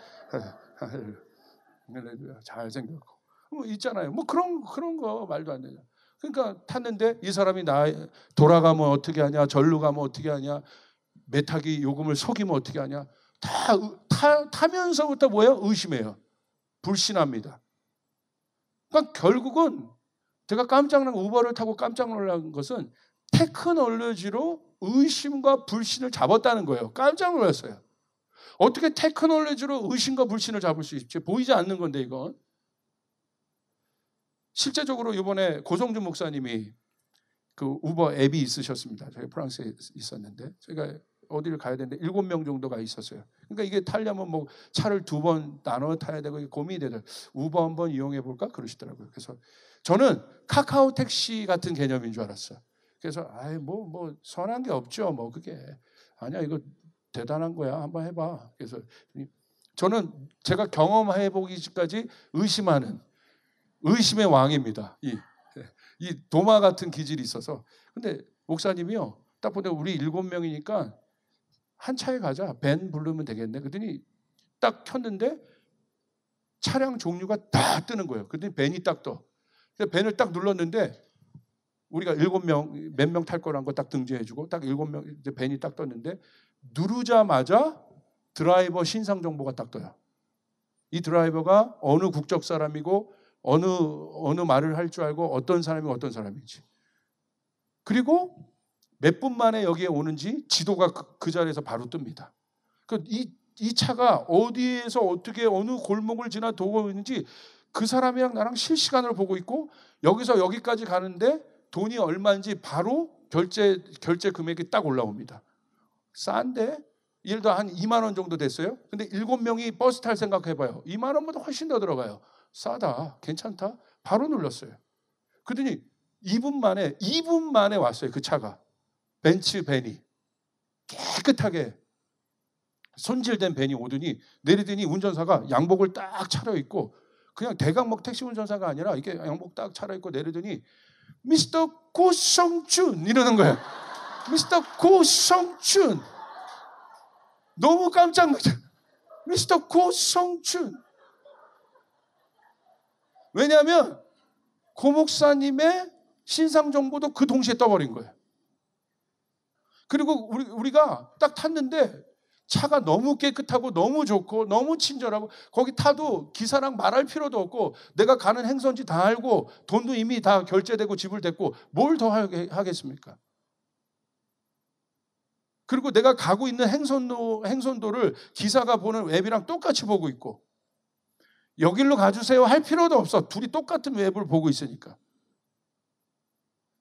잘 생겼고 뭐 있잖아요. 뭐 그런 거 말도 안 되죠. 그러니까 탔는데 이 사람이 돌아가면 어떻게 하냐, 절로 가면 어떻게 하냐, 매타기 요금을 속이면 어떻게 하냐, 타면서부터 뭐예요? 의심해요. 불신합니다. 그러니까 결국은 제가 우버를 타고 깜짝 놀란 것은 테크놀로지로 의심과 불신을 잡았다는 거예요. 깜짝 놀랐어요. 어떻게 테크놀로지로 의심과 불신을 잡을 수 있지? 보이지 않는 건데 이건. 실제적으로 이번에 고성준 목사님이 그 우버 앱이 있으셨습니다. 저희 프랑스에 있었는데 저희가 어디를 가야 되는데 7명 정도가 있었어요. 그러니까 이게 타려면 뭐 차를 2번 나눠 타야 되고 고민이 되더라고요. 우버 한번 이용해 볼까 그러시더라고요. 그래서 저는 카카오 택시 같은 개념인 줄 알았어요. 그래서 뭐 선한 게 없죠. 뭐 그게 아니야, 이거 대단한 거야. 한번 해봐. 그래서 저는 제가 경험해 보기까지 의심의 왕입니다. 이 도마 같은 기질이 있어서. 근데 목사님이요, 딱 보니까 우리 7명이니까 한 차에 가자. 벤 부르면 되겠네. 그랬더니 딱 켰는데 차량 종류가 다 뜨는 거예요. 그랬더니 벤이 딱 떠. 그래서 벤을 딱 눌렀는데 우리가 7명 몇 명 탈 거란 거 딱 등재해주고 딱 7명 이제 벤이 딱 떴는데 누르자마자 드라이버 신상 정보가 딱 떠요. 이 드라이버가 어느 국적 사람이고 어느 말을 할 줄 알고 어떤 사람이 어떤 사람인지. 그리고 몇 분 만에 여기에 오는지 지도가 그 자리에서 바로 뜹니다. 이 차가 어디에서 어떻게 어느 골목을 지나 도고 있는지 그 사람이랑 나랑 실시간으로 보고 있고 여기서 여기까지 가는데 돈이 얼마인지 바로 결제 금액이 딱 올라옵니다. 싼데 예를 들어 한 2만 원 정도 됐어요. 근데 7명이 버스 탈 생각해봐요. 2만 원보다 훨씬 더 들어가요. 싸다, 괜찮다. 바로 눌렀어요. 그러더니 2분 만에 왔어요. 그 차가. 벤츠 벤이 깨끗하게 손질된 벤이 오더니 내리더니 운전사가 양복을 딱 차려입고 그냥 대강목 택시 운전사가 아니라 이게 양복 딱 차려입고 내리더니 미스터 고성준 이러는 거예요. 미스터 고성준. 너무 깜짝 놀랐어요. 미스터 고성준. 왜냐하면 고 목사님의 신상 정보도 그 동시에 떠버린 거예요. 그리고 우리가 딱 탔는데 차가 너무 깨끗하고 너무 좋고 너무 친절하고 거기 타도 기사랑 말할 필요도 없고 내가 가는 행선지 다 알고 돈도 이미 다 결제되고 지불됐고 뭘 더 하겠습니까? 그리고 내가 가고 있는 행선도를 기사가 보는 웹이랑 똑같이 보고 있고, 여길로 가주세요 할 필요도 없어. 둘이 똑같은 웹을 보고 있으니까.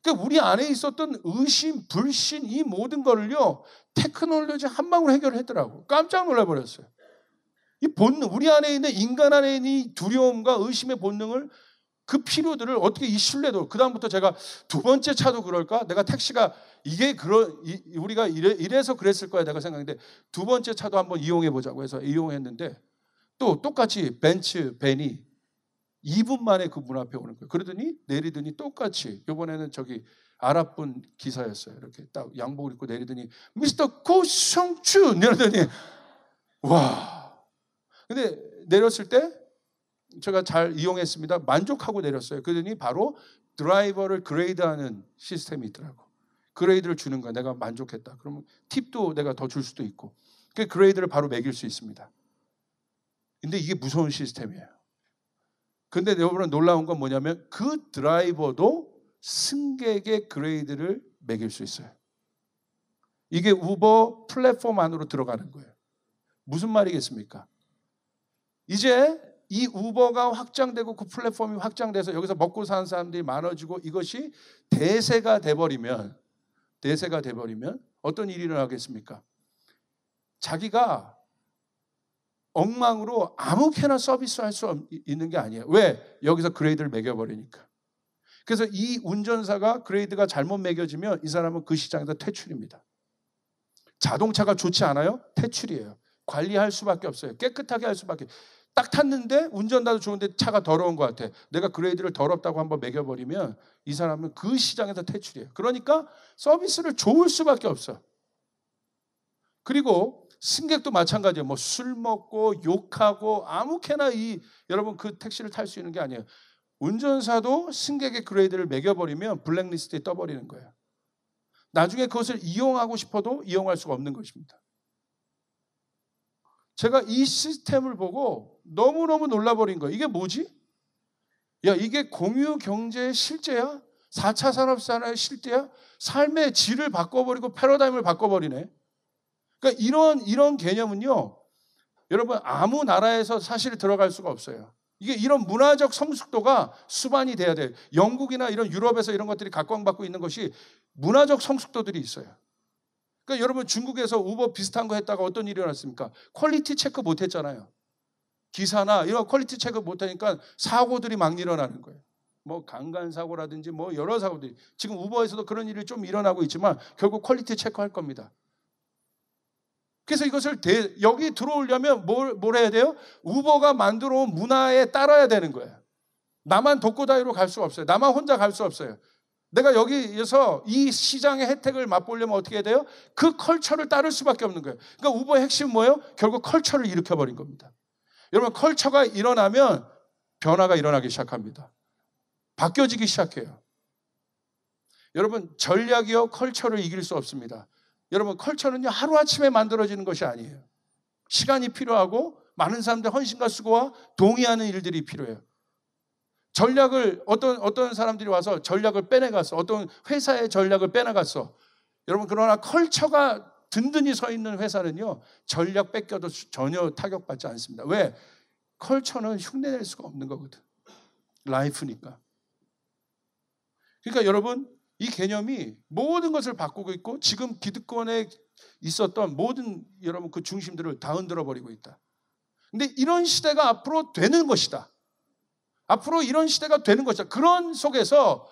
그러니까 우리 안에 있었던 의심, 불신, 이 모든 거를요, 테크놀로지 한 방울 해결했더라고. 깜짝 놀라버렸어요. 이 본능, 우리 안에 있는, 인간 안에 있는 이 두려움과 의심의 본능을, 그 필요들을 어떻게, 이 신뢰도, 그다음부터 제가 두 번째 차도 그럴까? 내가 택시가 우리가 이래서 그랬을 거야 내가 생각했는데, 두 번째 차도 한번 이용해 보자고 해서 이용했는데, 또 똑같이 벤이 2분 만에 그 문 앞에 오는 거예요. 그러더니 내리더니 똑같이, 이번에는 저기 아랍분 기사였어요. 이렇게 딱 양복을 입고 내리더니 미스터 고성추 이러더니, 와. 근데 내렸을 때 제가 잘 이용했습니다. 만족하고 내렸어요. 그러더니 바로 드라이버를 그레이드하는 시스템이 있더라고. 그레이드를 주는 거야. 내가 만족했다. 그러면 팁도 내가 더 줄 수도 있고. 그 그레이드를 바로 매길 수 있습니다. 근데 이게 무서운 시스템이에요. 근데 여러분 놀라운 건 뭐냐면, 그 드라이버도 승객의 그레이드를 매길 수 있어요. 이게 우버 플랫폼 안으로 들어가는 거예요. 무슨 말이겠습니까? 이제 이 우버가 확장되고 그 플랫폼이 확장돼서 여기서 먹고 사는 사람들이 많아지고, 이것이 대세가 돼버리면 어떤 일이 일어나겠습니까? 자기가 엉망으로 아무렇게나 서비스할 수 있는 게 아니에요. 왜? 여기서 그레이드를 매겨버리니까. 그래서 이 운전사가 그레이드가 잘못 매겨지면 이 사람은 그 시장에서 퇴출입니다. 자동차가 좋지 않아요? 퇴출이에요. 관리할 수밖에 없어요. 깨끗하게 할 수밖에. 딱 탔는데 운전자도 좋은데 차가 더러운 것 같아. 내가 그레이드를 더럽다고 한번 매겨버리면 이 사람은 그 시장에서 퇴출이에요. 그러니까 서비스를 좋을 수밖에 없어. 그리고 승객도 마찬가지예요. 뭐 술 먹고 욕하고 아무렇게나 여러분 그 택시를 탈 수 있는 게 아니에요. 운전사도 승객의 그레이드를 매겨버리면 블랙리스트에 떠버리는 거예요. 나중에 그것을 이용하고 싶어도 이용할 수가 없는 것입니다. 제가 이 시스템을 보고 너무너무 놀라버린 거예요. 이게 뭐지? 야, 이게 공유 경제의 실제야? 4차 산업산업의 실제야? 삶의 질을 바꿔버리고 패러다임을 바꿔버리네. 그러니까 이런 개념은요, 여러분 아무 나라에서 사실 들어갈 수가 없어요. 이게 이런 문화적 성숙도가 수반이 돼야 돼요. 영국이나 이런 유럽에서 이런 것들이 각광받고 있는 것이 문화적 성숙도들이 있어요. 그러니까 여러분 중국에서 우버 비슷한 거 했다가 어떤 일이 일어났습니까? 퀄리티 체크 못 했잖아요. 기사나 이런 퀄리티 체크 못 하니까 사고들이 막 일어나는 거예요. 뭐 강간사고라든지 뭐 여러 사고들이. 지금 우버에서도 그런 일이 좀 일어나고 있지만 결국 퀄리티 체크할 겁니다. 그래서 이것을 여기 들어오려면 뭘 해야 돼요? 우버가 만들어 온 문화에 따라야 되는 거예요. 나만 독고다이로 갈 수 없어요. 나만 혼자 갈 수 없어요. 내가 여기에서 이 시장의 혜택을 맛보려면 어떻게 해야 돼요? 그 컬처를 따를 수밖에 없는 거예요. 그러니까 우버의 핵심은 뭐예요? 결국 컬처를 일으켜버린 겁니다. 여러분 컬처가 일어나면 변화가 일어나기 시작합니다. 바뀌어지기 시작해요. 여러분 전략이요 컬처를 이길 수 없습니다. 여러분 컬처는요 하루아침에 만들어지는 것이 아니에요. 시간이 필요하고 많은 사람들의 헌신과 수고와 동의하는 일들이 필요해요. 전략을 어떤 사람들이 와서 전략을 빼내갔어. 어떤 회사의 전략을 빼내갔어. 여러분 그러나 컬처가 든든히 서 있는 회사는요 전략 뺏겨도 전혀 타격받지 않습니다. 왜? 컬처는 흉내낼 수가 없는 거거든. 라이프니까. 그러니까 여러분 이 개념이 모든 것을 바꾸고 있고 지금 기득권에 있었던 모든 여러분 그 중심들을 다 흔들어 버리고 있다. 근데 이런 시대가 앞으로 되는 것이다. 앞으로 이런 시대가 되는 것이다. 그런 속에서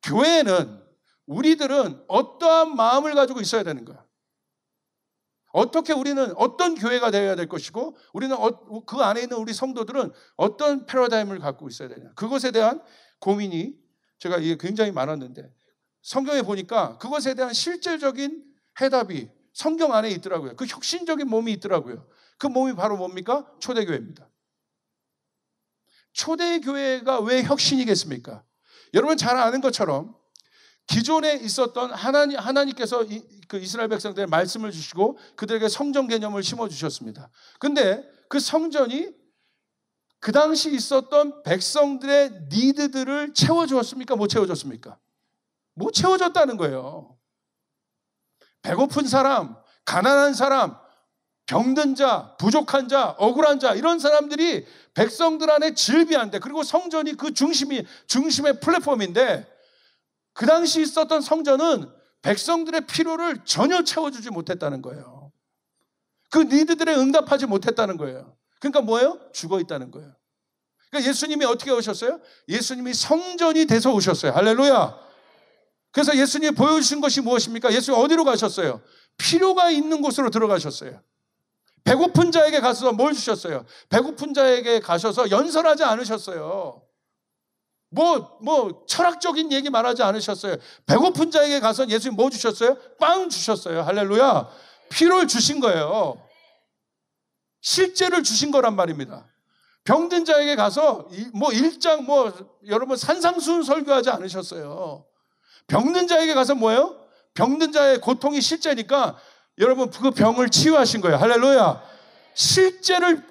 교회는 우리들은 어떠한 마음을 가지고 있어야 되는 거야. 어떻게 우리는 어떤 교회가 되어야 될 것이고 우리는 그 안에 있는 우리 성도들은 어떤 패러다임을 갖고 있어야 되냐. 그것에 대한 고민이 제가 이게 굉장히 많았는데 성경에 보니까 그것에 대한 실질적인 해답이 성경 안에 있더라고요. 그 혁신적인 몸이 있더라고요. 그 몸이 바로 뭡니까? 초대교회입니다. 초대교회가 왜 혁신이겠습니까? 여러분 잘 아는 것처럼 기존에 있었던 하나님께서 그 이스라엘 백성들의 말씀을 주시고 그들에게 성전 개념을 심어주셨습니다. 근데 그 성전이 그 당시 있었던 백성들의 니드들을 채워주었습니까? 못 채워줬습니까? 못 채워줬다는 거예요. 배고픈 사람, 가난한 사람, 병든 자, 부족한 자, 억울한 자, 이런 사람들이 백성들 안에 질비한데, 그리고 성전이 그 중심의 플랫폼인데, 그 당시 있었던 성전은 백성들의 필요를 전혀 채워주지 못했다는 거예요. 그 니드들에 응답하지 못했다는 거예요. 그러니까 뭐예요? 죽어 있다는 거예요. 그러니까 예수님이 어떻게 오셨어요? 예수님이 성전이 돼서 오셨어요. 할렐루야. 그래서 예수님이 보여주신 것이 무엇입니까? 예수님 어디로 가셨어요? 필요가 있는 곳으로 들어가셨어요. 배고픈 자에게 가서 뭘 주셨어요? 배고픈 자에게 가셔서 연설하지 않으셨어요. 철학적인 얘기 말하지 않으셨어요. 배고픈 자에게 가서 예수님 뭐 주셨어요? 빵 주셨어요. 할렐루야. 필요를 주신 거예요. 실제를 주신 거란 말입니다. 병든 자에게 가서 여러분 산상수훈 설교하지 않으셨어요. 병든 자에게 가서 뭐예요? 병든 자의 고통이 실제니까 여러분 그 병을 치유하신 거예요. 할렐루야. 실제를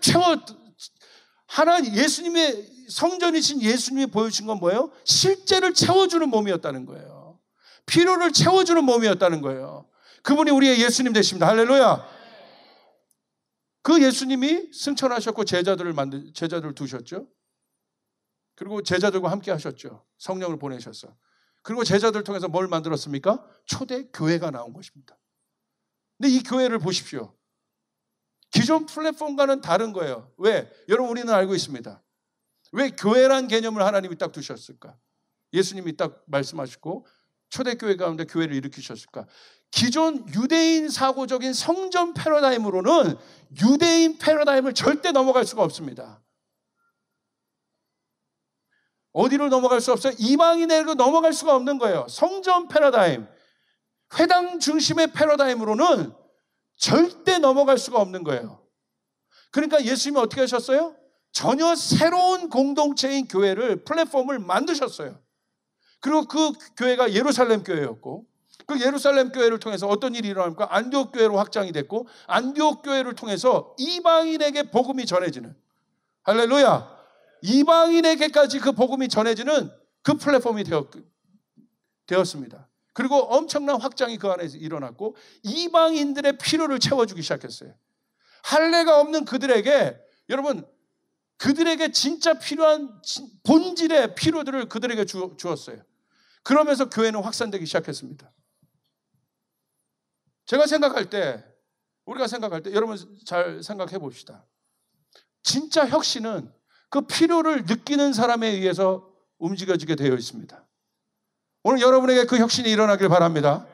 예수님의 성전이신 예수님이 보여주신 건 뭐예요? 실제를 채워주는 몸이었다는 거예요. 필요를 채워주는 몸이었다는 거예요. 그분이 우리의 예수님 되십니다. 할렐루야. 그 예수님이 승천하셨고 제자들을 두셨죠. 그리고 제자들과 함께 하셨죠. 성령을 보내셨어. 그리고 제자들 통해서 뭘 만들었습니까? 초대 교회가 나온 것입니다. 근데 이 교회를 보십시오. 기존 플랫폼과는 다른 거예요. 왜? 여러분 우리는 알고 있습니다. 왜 교회란 개념을 하나님이 딱 두셨을까? 예수님이 딱 말씀하시고 초대교회 가운데 교회를 일으키셨을까? 기존 유대인 사고적인 성전 패러다임으로는 유대인 패러다임을 절대 넘어갈 수가 없습니다. 어디로 넘어갈 수 없어요? 이방인에게로 넘어갈 수가 없는 거예요. 성전 패러다임, 회당 중심의 패러다임으로는 절대 넘어갈 수가 없는 거예요. 그러니까 예수님이 어떻게 하셨어요? 전혀 새로운 공동체인 교회를, 플랫폼을 만드셨어요. 그리고 그 교회가 예루살렘 교회였고, 그 예루살렘 교회를 통해서 어떤 일이 일어납니까? 안디옥 교회로 확장이 됐고, 안디옥 교회를 통해서 이방인에게 복음이 전해지는, 할렐루야, 이방인에게까지 그 복음이 전해지는 그 플랫폼이 되었습니다. 그리고 엄청난 확장이 그 안에서 일어났고 이방인들의 필요를 채워주기 시작했어요. 할례가 없는 그들에게, 여러분, 그들에게 진짜 필요한 본질의 필요들을 그들에게 주었어요. 그러면서 교회는 확산되기 시작했습니다. 우리가 생각할 때 여러분 잘 생각해 봅시다. 진짜 혁신은 그 필요를 느끼는 사람에 의해서 움직여지게 되어 있습니다. 오늘 여러분에게 그 혁신이 일어나길 바랍니다.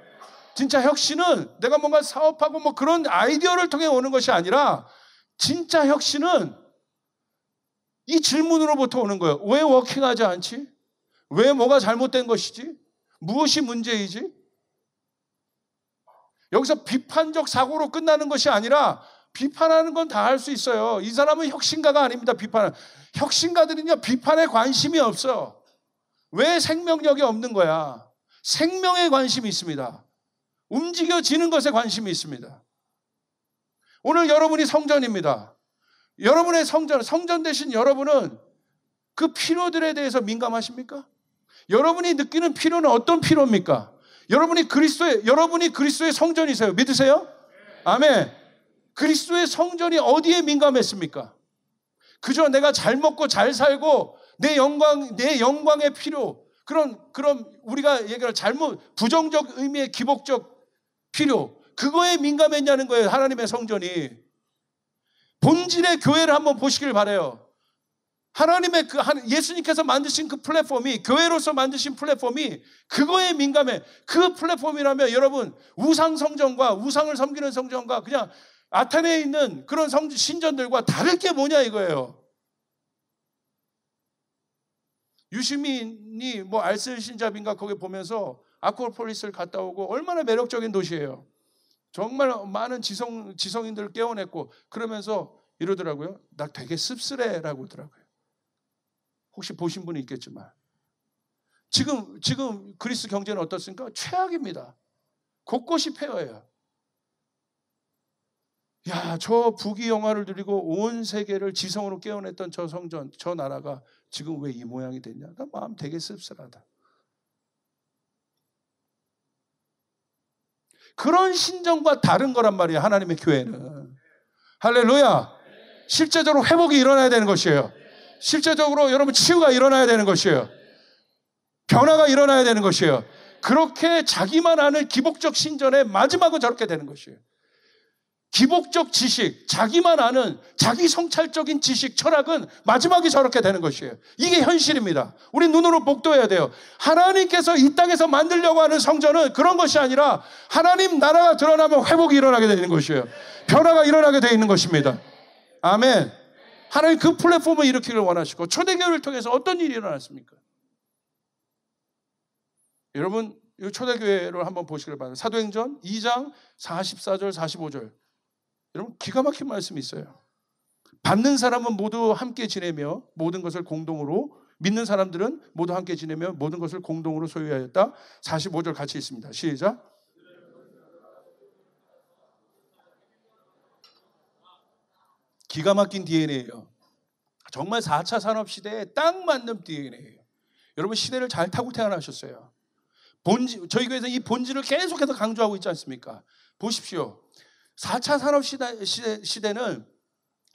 진짜 혁신은 내가 뭔가 사업하고 그런 아이디어를 통해 오는 것이 아니라, 진짜 혁신은 이 질문으로부터 오는 거예요. 왜 워킹하지 않지? 왜 뭐가 잘못된 것이지? 무엇이 문제이지? 여기서 비판적 사고로 끝나는 것이 아니라, 비판하는 건 다 할 수 있어요. 이 사람은 혁신가가 아닙니다. 혁신가들은요, 비판에 관심이 없어. 왜 생명력이 없는 거야? 생명에 관심이 있습니다. 움직여지는 것에 관심이 있습니다. 오늘 여러분이 성전입니다. 여러분의 성전 되신 여러분은 그 필요들에 대해서 민감하십니까? 여러분이 느끼는 필요는 어떤 필요입니까? 여러분이 그리스도의 성전이세요. 믿으세요? 아멘. 그리스도의 성전이 어디에 민감했습니까? 그저 내가 잘 먹고 잘 살고 내 영광의 필요, 그런 우리가 얘기할 부정적 의미의 기복적 필요, 그거에 민감했냐는 거예요. 하나님의 성전이. 본질의 교회를 한번 보시길 바라요. 하나님의 예수님께서 만드신 그 플랫폼이, 교회로서 만드신 플랫폼이 그거에 민감해. 그 플랫폼이라면 여러분, 우상 성전과 우상을 섬기는 성전과 그냥 아테네에 있는 그런 신전들과 다를 게 뭐냐 이거예요. 유시민이 알쓸 신잡인가 거기 보면서 아크로폴리스를 갔다 오고 얼마나 매력적인 도시예요. 정말 많은 지성인들을 깨워냈고, 그러면서 이러더라고요. 나 되게 씁쓸해라고 하더라고요. 혹시 보신 분이 있겠지만 지금 그리스 경제는 어떻습니까? 최악입니다. 곳곳이 폐허해요. 야, 저 부귀 영화를 누리고 온 세계를 지성으로 깨어냈던 저 성전, 저 나라가 지금 왜 이 모양이 됐냐? 나 마음 되게 씁쓸하다. 그런 신정과 다른 거란 말이에요. 하나님의 교회는. 할렐루야. 실제적으로 회복이 일어나야 되는 것이에요. 실제적으로 여러분 치유가 일어나야 되는 것이에요. 변화가 일어나야 되는 것이에요. 그렇게 자기만 아는 기복적 신전의 마지막은 저렇게 되는 것이에요. 기복적 지식, 자기만 아는 자기 성찰적인 지식, 철학은 마지막이 저렇게 되는 것이에요. 이게 현실입니다. 우리 눈으로 복도해야 돼요. 하나님께서 이 땅에서 만들려고 하는 성전은 그런 것이 아니라 하나님 나라가 드러나면 회복이 일어나게 되는 것이에요. 변화가 일어나게 되어 있는 것입니다. 아멘. 하나님 그 플랫폼을 일으키기를 원하시고 초대교회를 통해서 어떤 일이 일어났습니까? 여러분 이 초대교회를 한번 보시길 바랍니다. 사도행전 2장 44절 45절. 여러분 기가 막힌 말씀이 있어요. 받는 사람은 모두 함께 지내며 모든 것을 공동으로, 믿는 사람들은 모두 함께 지내며 모든 것을 공동으로 소유하였다. 45절 같이 있습니다. 시작. 기가 막힌 DNA예요. 정말 4차 산업시대에 딱 맞는 DNA예요. 여러분 시대를 잘 타고 태어나셨어요. 저희 교회에서 이 본질을 계속해서 강조하고 있지 않습니까? 보십시오. 4차 산업시대는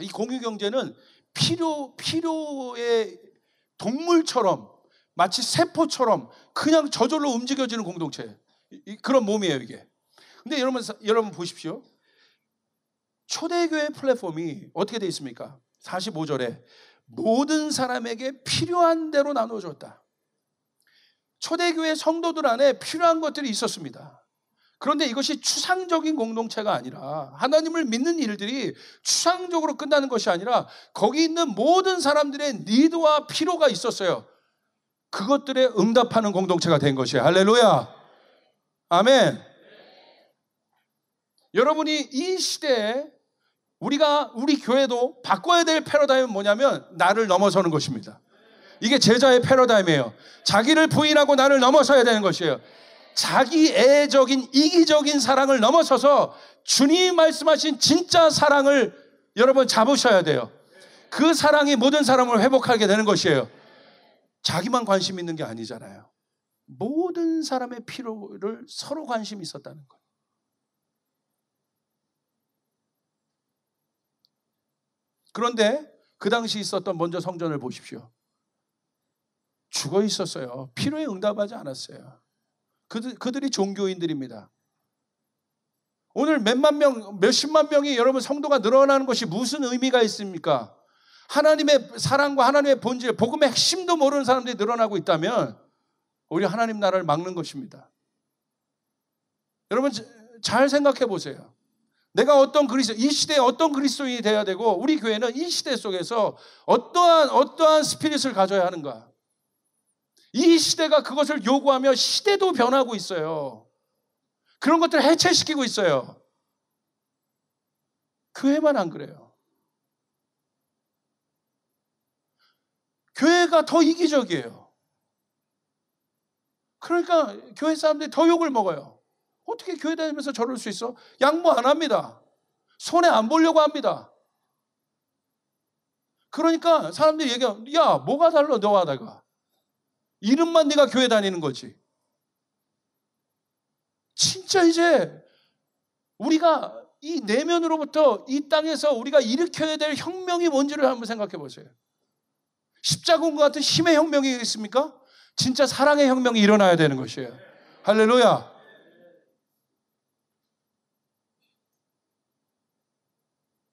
이 공유경제는 필요의 동물처럼 마치 세포처럼 그냥 저절로 움직여지는 공동체, 그런 몸이에요 이게. 근데 여러분 보십시오. 초대교회 플랫폼이 어떻게 되어 있습니까? 45절에 모든 사람에게 필요한 대로 나눠줬다. 초대교회 성도들 안에 필요한 것들이 있었습니다. 그런데 이것이 추상적인 공동체가 아니라, 하나님을 믿는 일들이 추상적으로 끝나는 것이 아니라 거기 있는 모든 사람들의 니드와 필요가 있었어요. 그것들에 응답하는 공동체가 된 것이에요. 할렐루야. 아멘. 여러분이 이 시대에 우리 교회도 바꿔야 될 패러다임은 뭐냐면 나를 넘어서는 것입니다. 이게 제자의 패러다임이에요. 자기를 부인하고 나를 넘어서야 되는 것이에요. 자기애적인 이기적인 사랑을 넘어서서 주님이 말씀하신 진짜 사랑을 여러분 잡으셔야 돼요. 그 사랑이 모든 사람을 회복하게 되는 것이에요. 자기만 관심 있는 게 아니잖아요. 모든 사람의 필요를 서로 관심이 있었다는 거예요. 그런데 그 당시 있었던 먼저 성전을 보십시오. 죽어 있었어요. 필요에 응답하지 않았어요. 그들이 종교인들입니다. 오늘 몇만 명, 몇십만 명이 여러분 성도가 늘어나는 것이 무슨 의미가 있습니까? 하나님의 사랑과 하나님의 본질, 복음의 핵심도 모르는 사람들이 늘어나고 있다면 우리 하나님 나라를 막는 것입니다. 여러분 잘 생각해 보세요. 내가 이 시대에 어떤 그리스도인이 되어야 되고 우리 교회는 이 시대 속에서 어떠한 스피릿을 가져야 하는가? 이 시대가 그것을 요구하며 시대도 변하고 있어요. 그런 것들을 해체시키고 있어요. 교회만 안 그래요. 교회가 더 이기적이에요. 그러니까 교회 사람들이 더 욕을 먹어요. 어떻게 교회 다니면서 저럴 수 있어? 양보 안 합니다. 손해 안 보려고 합니다. 그러니까 사람들이 얘기해요. 야, 뭐가 달라 너와 내가. 이름만 네가 교회 다니는 거지. 진짜 이제 우리가 이 내면으로부터 이 땅에서 우리가 일으켜야 될 혁명이 뭔지를 한번 생각해 보세요. 십자군과 같은 힘의 혁명이 있습니까? 진짜 사랑의 혁명이 일어나야 되는 것이에요. 할렐루야.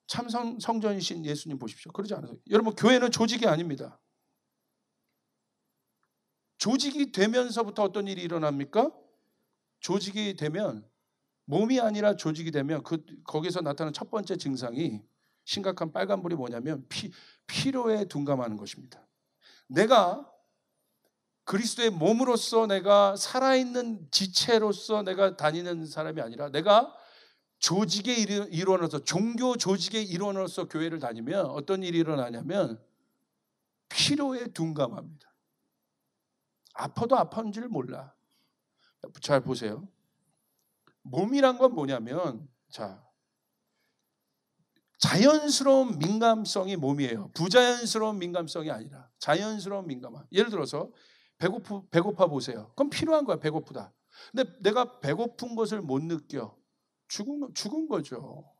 참 성전이신 예수님 보십시오. 그러지 않으세요? 여러분 교회는 조직이 아닙니다. 조직이 되면서부터 어떤 일이 일어납니까? 조직이 되면, 몸이 아니라 조직이 되면 거기서 나타나는 첫 번째 증상이 심각한 빨간불이 뭐냐면 피로에 둔감하는 것입니다. 내가 그리스도의 몸으로서 내가 살아있는 지체로서 내가 다니는 사람이 아니라 내가 조직의 일원으로서, 종교 조직의 일원으로서 교회를 다니면 어떤 일이 일어나냐면 피로에 둔감합니다. 아파도 아픈 줄 몰라. 잘 보세요. 몸이란 건 뭐냐면 자연스러운 민감성이 몸이에요. 부자연스러운 민감성이 아니라 자연스러운 민감함. 예를 들어서 배고파 보세요. 그럼 필요한 거야. 배고프다. 근데 내가 배고픈 것을 못 느껴. 죽은 거죠.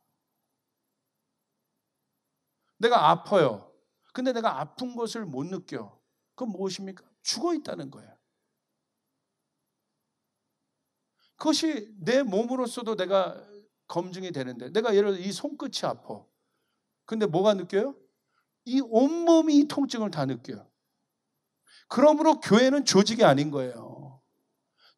내가 아파요. 근데 내가 아픈 것을 못 느껴. 그건 무엇입니까? 죽어 있다는 거예요. 그것이 내 몸으로서도 내가 검증이 되는데, 내가 예를 들어 이 손끝이 아파. 근데 뭐가 느껴요? 이 온몸이 이 통증을 다 느껴요. 그러므로 교회는 조직이 아닌 거예요.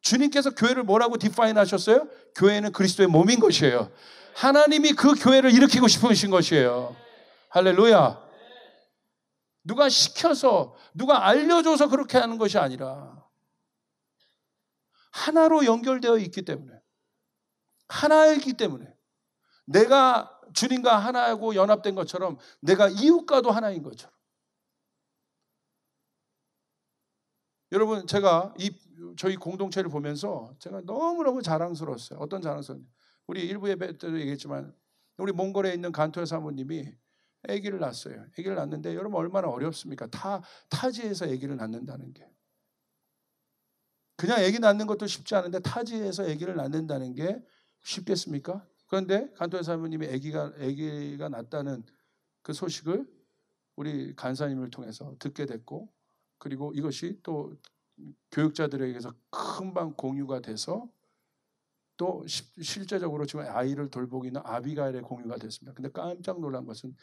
주님께서 교회를 뭐라고 디파인 하셨어요? 교회는 그리스도의 몸인 것이에요. 하나님이 그 교회를 일으키고 싶으신 것이에요. 할렐루야. 누가 시켜서, 누가 알려줘서 그렇게 하는 것이 아니라 하나로 연결되어 있기 때문에, 하나이기 때문에, 내가 주님과 하나하고 연합된 것처럼 내가 이웃과도 하나인 것처럼. 여러분, 제가 저희 공동체를 보면서 제가 너무너무 자랑스러웠어요. 어떤 자랑스러웠냐? 우리 일부 예배 때도 얘기했지만 우리 몽골에 있는 간토의 사모님이 아기를 낳았어요. 아기를 낳는데 여러분 얼마나 어렵습니까? 타지에서 아기를 낳는다는 게. 그냥 아기 낳는 것도 쉽지 않은데 타지에서 아기를 낳는다는 게 쉽겠습니까? 그런데 간토의 사모님이 아기가 낳았다는 그 소식을 우리 간사님을 통해서 듣게 됐고, 그리고 이것이 또 교육자들에게서 금방 공유가 돼서 또 실제적으로 지금 아이를 돌보고 있는 아비가일의 공유가 됐습니다. 근데 깜짝 놀란 것은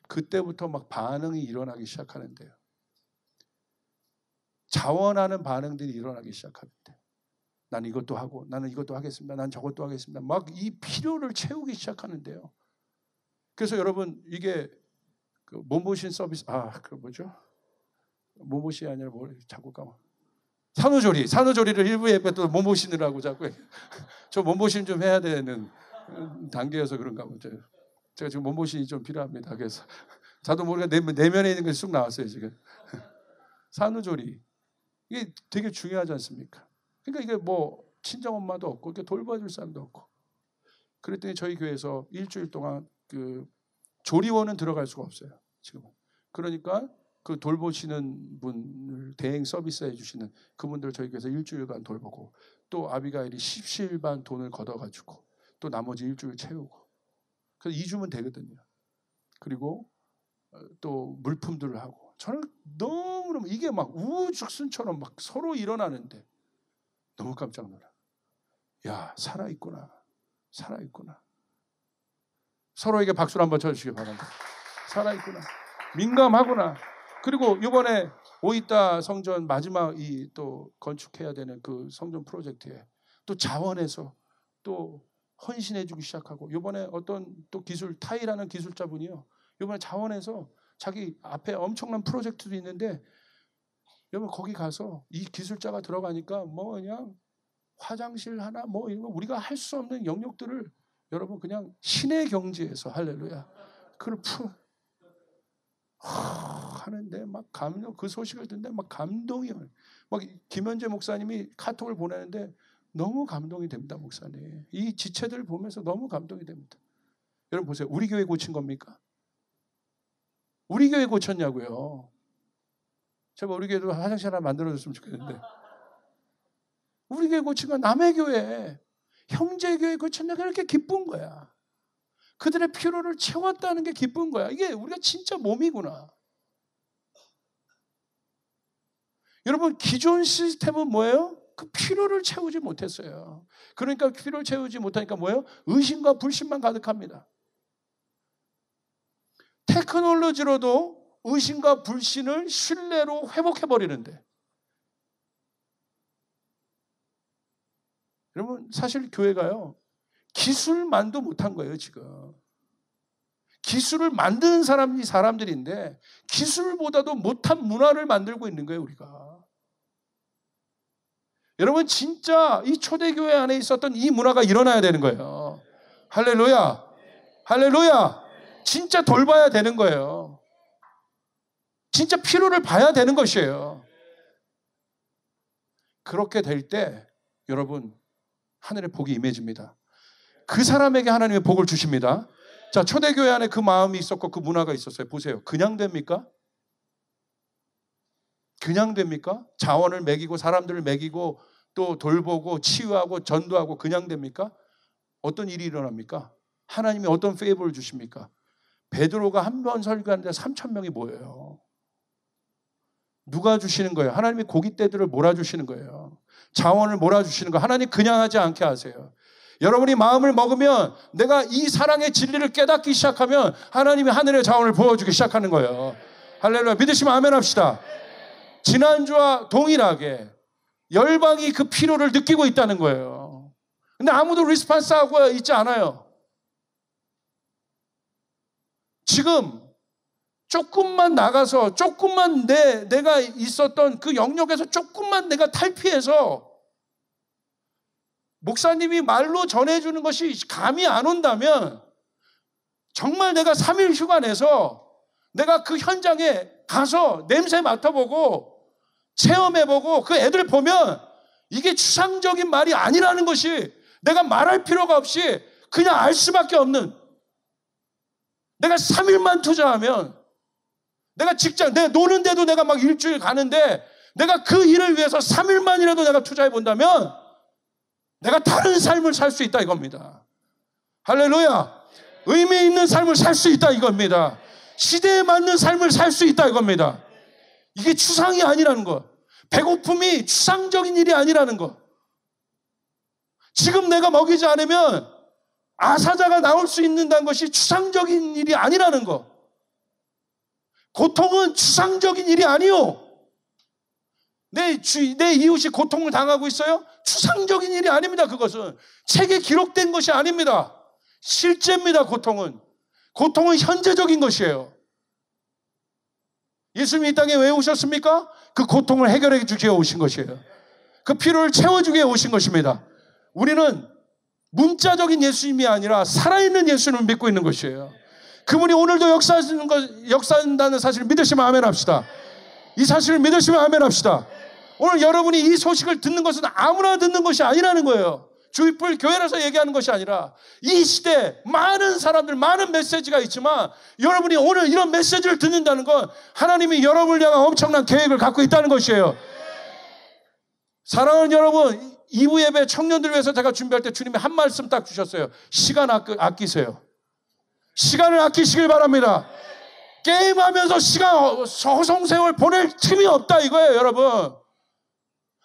그때부터 막 반응이 일어나기 시작하는데요. 자원하는 반응들이 일어나기 시작하는데, 난 이것도 하고, 나는 이것도 하겠습니다. 난 저것도 하겠습니다. 막 이 필요를 채우기 시작하는데요. 그래서 여러분, 이게 그 몸보신 서비스, 그 뭐죠? 몸보신이 아니라 뭘 자꾸 까먹어. 산후조리를 일부 예배 또 몸보신이라고 자꾸. 저 몸보신 좀 해야 되는 단계여서 그런가 보죠. 제가 지금 몸보신이 좀 필요합니다. 그래서 저도 모르게 내면에 있는 것이 쑥 나왔어요 지금. 산후조리, 이게 되게 중요하지 않습니까? 그러니까 이게 뭐 친정 엄마도 없고 이렇게 돌봐줄 사람도 없고. 그랬더니 저희 교회에서 일주일 동안 그 조리원은 들어갈 수가 없어요 지금은. 그러니까 그 돌보시는 분을 대행 서비스 해주시는 그분들 저희 교회에서 일주일간 돌보고, 또 아비가일이 십시일반 돈을 걷어가지고 또 나머지 일주일 채우고, 그래서 2주면 되거든요. 그리고 또 물품들을 하고. 저는 너무너무 이게 막 우후죽순처럼 막 서로 일어나는데 너무 깜짝 놀라. 야, 살아있구나. 서로에게 박수를 한번 쳐주시기 바랍니다. 살아있구나. 민감하구나. 그리고 이번에 오이타 성전 마지막 또 건축해야 되는 그 성전 프로젝트에 또 자원해서 또 헌신해주기 시작하고, 이번에 어떤 또 타이라는 기술자분이요, 이번에 자원해서 자기 앞에 엄청난 프로젝트도 있는데, 여러분 거기 가서 이 기술자가 들어가니까 뭐 그냥 화장실 하나 뭐 이런 거 우리가 할 수 없는 영역들을 여러분 그냥 신의 경지에서, 할렐루야, 그걸 하는데 막 그 소식을 듣는데 막 감동이, 막 김현재 목사님이 카톡을 보내는데 너무 감동이 됩니다. 목사님, 이 지체들을 보면서 너무 감동이 됩니다. 여러분 보세요. 우리 교회 고친 겁니까? 우리 교회 고쳤냐고요? 제발 우리 교회도 화장실 하나 만들어줬으면 좋겠는데, 우리 교회 고친 건 남의 교회, 형제 교회 고쳤냐고 이렇게 기쁜 거야. 그들의 필요를 채웠다는 게 기쁜 거야. 이게 우리가 진짜 몸이구나. 여러분, 기존 시스템은 뭐예요? 그 필요를 채우지 못했어요. 그러니까 필요를 채우지 못하니까 뭐예요? 의심과 불신만 가득합니다. 테크놀로지로도 의심과 불신을 신뢰로 회복해버리는데, 여러분 사실 교회가요 기술만도 못한 거예요. 지금 기술을 만드는 사람들인데 기술보다도 못한 문화를 만들고 있는 거예요. 우리가. 여러분 진짜 이 초대교회 안에 있었던 이 문화가 일어나야 되는 거예요. 할렐루야, 할렐루야. 진짜 돌봐야 되는 거예요. 진짜 필요를 봐야 되는 것이에요. 그렇게 될 때 여러분 하늘의 복이 임해집니다. 그 사람에게 하나님의 복을 주십니다. 자, 초대교회 안에 그 마음이 있었고 그 문화가 있었어요. 보세요. 그냥 됩니까? 그냥 됩니까? 자원을 먹이고 사람들을 먹이고 또 돌보고 치유하고 전도하고 그냥 됩니까? 어떤 일이 일어납니까? 하나님이 어떤 페이버를 주십니까? 베드로가 한 번 설교하는데 3,000명이 모여요. 누가 주시는 거예요? 하나님이 고깃대들을 몰아주시는 거예요. 자원을 몰아주시는 거예요. 하나님 그냥 하지 않게 하세요. 여러분이 마음을 먹으면, 내가 이 사랑의 진리를 깨닫기 시작하면 하나님이 하늘의 자원을 부어주기 시작하는 거예요. 할렐루야. 믿으시면 아멘 합시다. 지난주와 동일하게 열방이 그 필요를 느끼고 있다는 거예요. 근데 아무도 리스폰스하고 있지 않아요. 지금 조금만 나가서, 조금만 내가 있었던 그 영역에서 조금만 내가 탈피해서 목사님이 말로 전해주는 것이 감이 안 온다면, 정말 내가 3일 휴가 내서 내가 그 현장에 가서 냄새 맡아보고 체험해보고 그 애들 보면 이게 추상적인 말이 아니라는 것이 내가 말할 필요가 없이 그냥 알 수밖에 없는, 내가 3일만 투자하면, 내가 직장, 내가 노는데도 내가 막 일주일 가는데 내가 그 일을 위해서 3일만이라도 내가 투자해 본다면 내가 다른 삶을 살 수 있다 이겁니다. 할렐루야. 의미 있는 삶을 살 수 있다 이겁니다. 시대에 맞는 삶을 살 수 있다 이겁니다. 이게 추상이 아니라는 거. 배고픔이 추상적인 일이 아니라는 거. 지금 내가 먹이지 않으면 아사자가 나올 수 있는다는 것이 추상적인 일이 아니라는 거. 고통은 추상적인 일이 아니요. 내 이웃이 고통을 당하고 있어요? 추상적인 일이 아닙니다. 그것은 책에 기록된 것이 아닙니다. 실제입니다. 고통은 현재적인 것이에요. 예수님이 이 땅에 왜 오셨습니까? 그 고통을 해결해 주기 위해 오신 것이에요. 그 필요를 채워주기 위해 오신 것입니다. 우리는 문자적인 예수님이 아니라 살아있는 예수님을 믿고 있는 것이에요. 그분이 오늘도 역사한다는 사실을 믿으시면 아멘 합시다. 이 사실을 믿으시면 아멘 합시다. 오늘 여러분이 이 소식을 듣는 것은 아무나 듣는 것이 아니라는 거예요. 주입불 교회라서 얘기하는 것이 아니라 이 시대에 많은 사람들, 많은 메시지가 있지만 여러분이 오늘 이런 메시지를 듣는다는 건 하나님이 여러분을 향한 엄청난 계획을 갖고 있다는 것이에요. 사랑하는 여러분, 2부 예배 청년들 위해서 제가 준비할 때 주님이 한 말씀 딱 주셨어요. 시간 아끼세요. 시간을 아끼시길 바랍니다. 게임하면서 시간 허송세월 보낼 틈이 없다 이거예요. 여러분,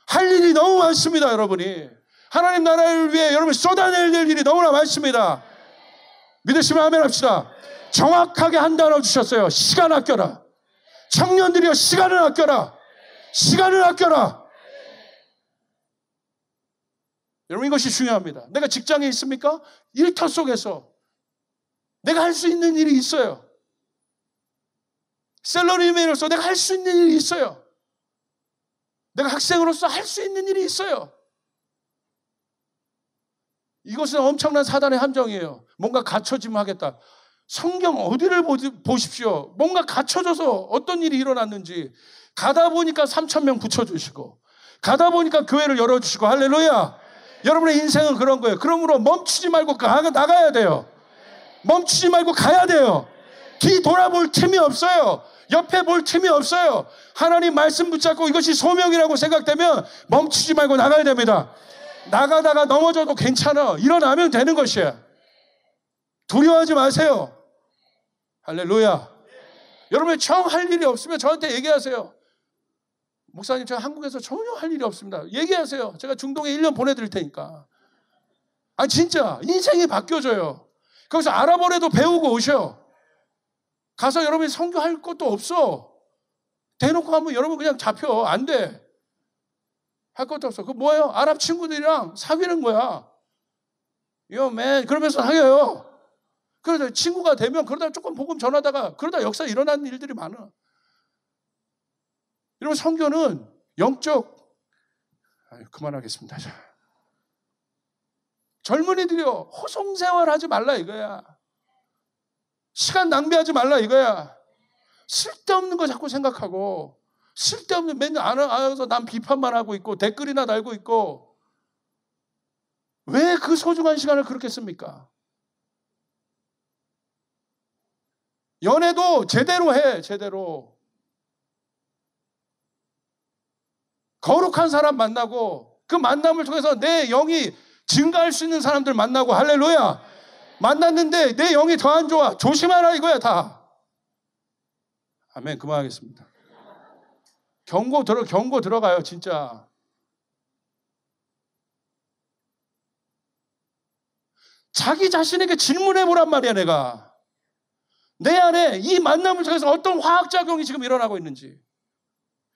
할 일이 너무 많습니다. 여러분이 하나님 나라를 위해 여러분 쏟아낼 일이 너무나 많습니다. 믿으시면 아멘 합시다. 정확하게 한 단어 주셨어요. 시간 아껴라. 청년들이여, 시간을 아껴라. 시간을 아껴라. 여러분, 이것이 중요합니다. 내가 직장에 있습니까? 일터 속에서 내가 할 수 있는 일이 있어요. 셀러리맨으로서 내가 할 수 있는 일이 있어요. 내가 학생으로서 할 수 있는 일이 있어요. 이것은 엄청난 사단의 함정이에요. 뭔가 갖춰지면 하겠다. 성경 어디를 보십시오. 뭔가 갖춰져서 어떤 일이 일어났는지. 가다 보니까 3,000명 붙여주시고, 가다 보니까 교회를 열어주시고. 할렐루야. 여러분의 인생은 그런 거예요. 그러므로 멈추지 말고 나가야 돼요. 멈추지 말고 가야 돼요. 뒤 돌아볼 틈이 없어요. 옆에 볼 틈이 없어요. 하나님 말씀 붙잡고 이것이 소명이라고 생각되면 멈추지 말고 나가야 됩니다. 나가다가 넘어져도 괜찮아. 일어나면 되는 것이에요. 두려워하지 마세요. 할렐루야. 여러분, 정 할 일이 없으면 저한테 얘기하세요. 목사님, 제가 한국에서 전혀 할 일이 없습니다. 얘기하세요. 제가 중동에 1년 보내드릴 테니까. 아, 진짜 인생이 바뀌어져요. 거기서 아랍어라도 배우고 오셔. 가서 여러분이 선교할 것도 없어. 대놓고 하면 여러분 그냥 잡혀. 안 돼. 할 것도 없어. 그 뭐예요? 아랍 친구들이랑 사귀는 거야. 맨 그러면서 사귀어요. 그러다 친구가 되면 그러다 조금 복음 전하다가 그러다 역사 일어나는 일들이 많아. 여러분, 선교는 영적, 그만하겠습니다. 젊은이들이요, 허송세월 하지 말라 이거야. 시간 낭비하지 말라 이거야. 쓸데없는 거 자꾸 생각하고, 쓸데없는 맨날 안아서 남 비판만 하고 있고 댓글이나 달고 있고, 왜 그 소중한 시간을 그렇게 씁니까? 연애도 제대로 해. 제대로. 거룩한 사람 만나고 그 만남을 통해서 내 영이 증가할 수 있는 사람들 만나고, 할렐루야. 만났는데 내 영이 더 안 좋아. 조심하라 이거야 다. 아멘. 그만하겠습니다. 경고 들어가요 진짜. 자기 자신에게 질문해 보란 말이야. 내가 내 안에 이 만남을 통해서 어떤 화학작용이 지금 일어나고 있는지,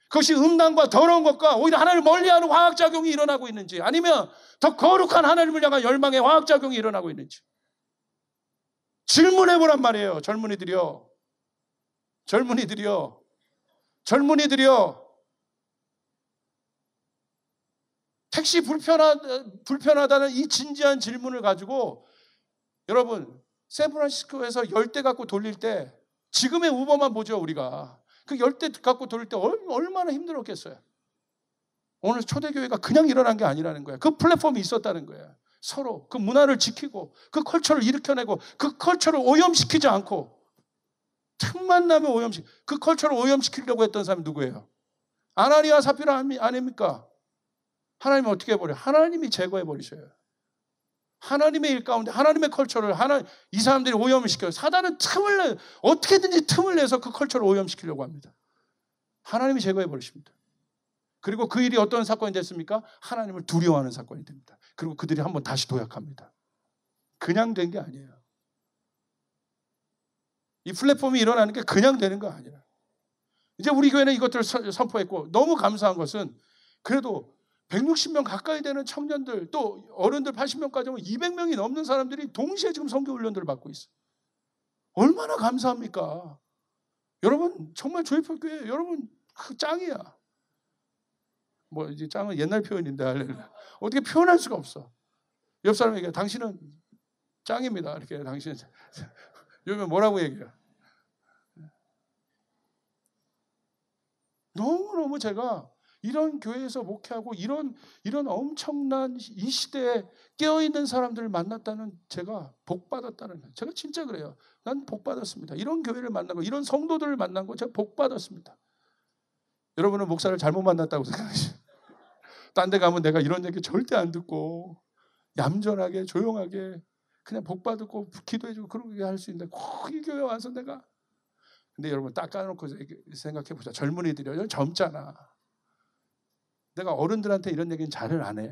그것이 음란과 더러운 것과 오히려 하나님을 멀리하는 화학작용이 일어나고 있는지, 아니면 더 거룩한 하나님을 향한 열망의 화학작용이 일어나고 있는지 질문해 보란 말이에요. 젊은이들이요. 택시 불편하다는 이 진지한 질문을 가지고 여러분, 샌프란시스코에서 열대 갖고 돌릴 때, 지금의 우버만 보죠 우리가. 그 열대 갖고 돌릴 때 얼마나 힘들었겠어요. 오늘 초대교회가 그냥 일어난 게 아니라는 거예요. 그 플랫폼이 있었다는 거예요. 서로 그 문화를 지키고 그 컬처를 일으켜내고 그 컬처를 오염시키지 않고, 틈만 나면 그 컬처를 오염시키려고 했던 사람이 누구예요? 아나니아 사피라 아닙니까? 하나님은 어떻게 해버려요? 하나님이 제거해버리셔요. 하나님의 일 가운데 하나님의 컬처를 이 사람들이 오염을 시켜요. 사단은 어떻게든지 틈을 내서 그 컬처를 오염시키려고 합니다. 하나님이 제거해버리십니다. 그리고 그 일이 어떤 사건이 됐습니까? 하나님을 두려워하는 사건이 됩니다. 그리고 그들이 한번 다시 도약합니다. 그냥 된 게 아니에요. 이 플랫폼이 일어나는 게 그냥 되는 거 아니라. 이제 우리 교회는 이것들을 선포했고, 너무 감사한 것은 그래도 160명 가까이 되는 청년들, 또 어른들 80명까지 하면 200명이 넘는 사람들이 동시에 지금 선교 훈련들을 받고 있어요. 얼마나 감사합니까? 여러분 정말 조이풀교회 여러분 짱이야. 뭐 이제 짱은 옛날 표현인데 할렐루야. 어떻게 표현할 수가 없어. 옆 사람에게 당신은 짱입니다. 이렇게 당신은 요즘에 뭐라고 얘기해요? 너무너무 제가 이런 교회에서 목회하고 이런 엄청난 이 시대에 깨어있는 사람들을 만났다는, 제가 복받았다는 거예요. 제가 진짜 그래요. 난 복받았습니다. 이런 교회를 만나고 이런 성도들을 만난 거 제가 복받았습니다. 여러분은 목사를 잘못 만났다고 생각하시죠? 딴 데 가면 내가 이런 얘기 절대 안 듣고 얌전하게 조용하게 그냥 복받고 기도해주고 그렇게 할 수 있는데, 꼭 이 교회 와서 내가. 근데 여러분 딱 까놓고 생각해 보자. 젊은이들이 여기 젊잖아. 내가 어른들한테 이런 얘기는 잘을 안 해.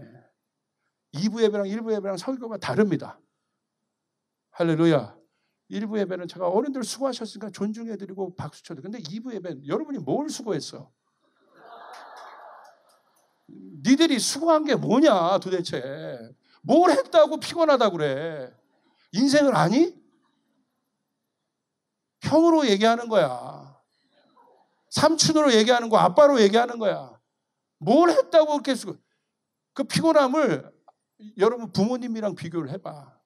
2부 예배랑 1부 예배랑 설교가 다릅니다. 할렐루야. 1부 예배는 제가 어른들 수고하셨으니까 존중해드리고 박수 쳐드리고, 근데 2부 예배는 여러분이 뭘 수고했어? 니들이 수고한 게 뭐냐 도대체. 뭘 했다고 피곤하다고 그래. 인생을 아니? 형으로 얘기하는 거야. 삼촌으로 얘기하는 거, 아빠로 얘기하는 거야. 뭘 했다고 그렇게 그 피곤함을 여러분 부모님이랑 비교를 해봐.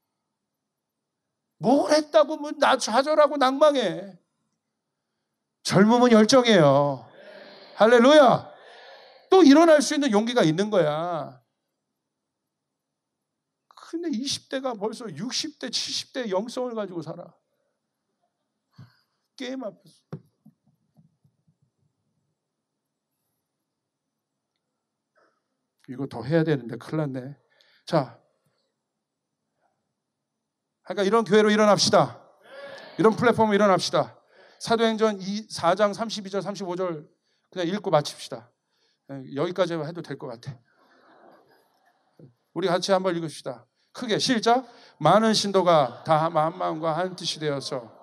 뭘 했다고 뭐 나 좌절하고 낭망해. 젊음은 열정이에요. 할렐루야. 또 일어날 수 있는 용기가 있는 거야. 근데 20대가 벌써 60대, 70대 영성을 가지고 살아. 게임 앞에서. 이거 더 해야 되는데 큰일 났네. 자, 그러니까 이런 교회로 일어납시다. 이런 플랫폼으로 일어납시다. 사도행전 4장 32절 35절 그냥 읽고 마칩시다. 여기까지 해도 될 것 같아. 우리 같이 한번 읽읍시다. 크게 시작. 많은 신도가 다 한 마음과 한 뜻이 되어서.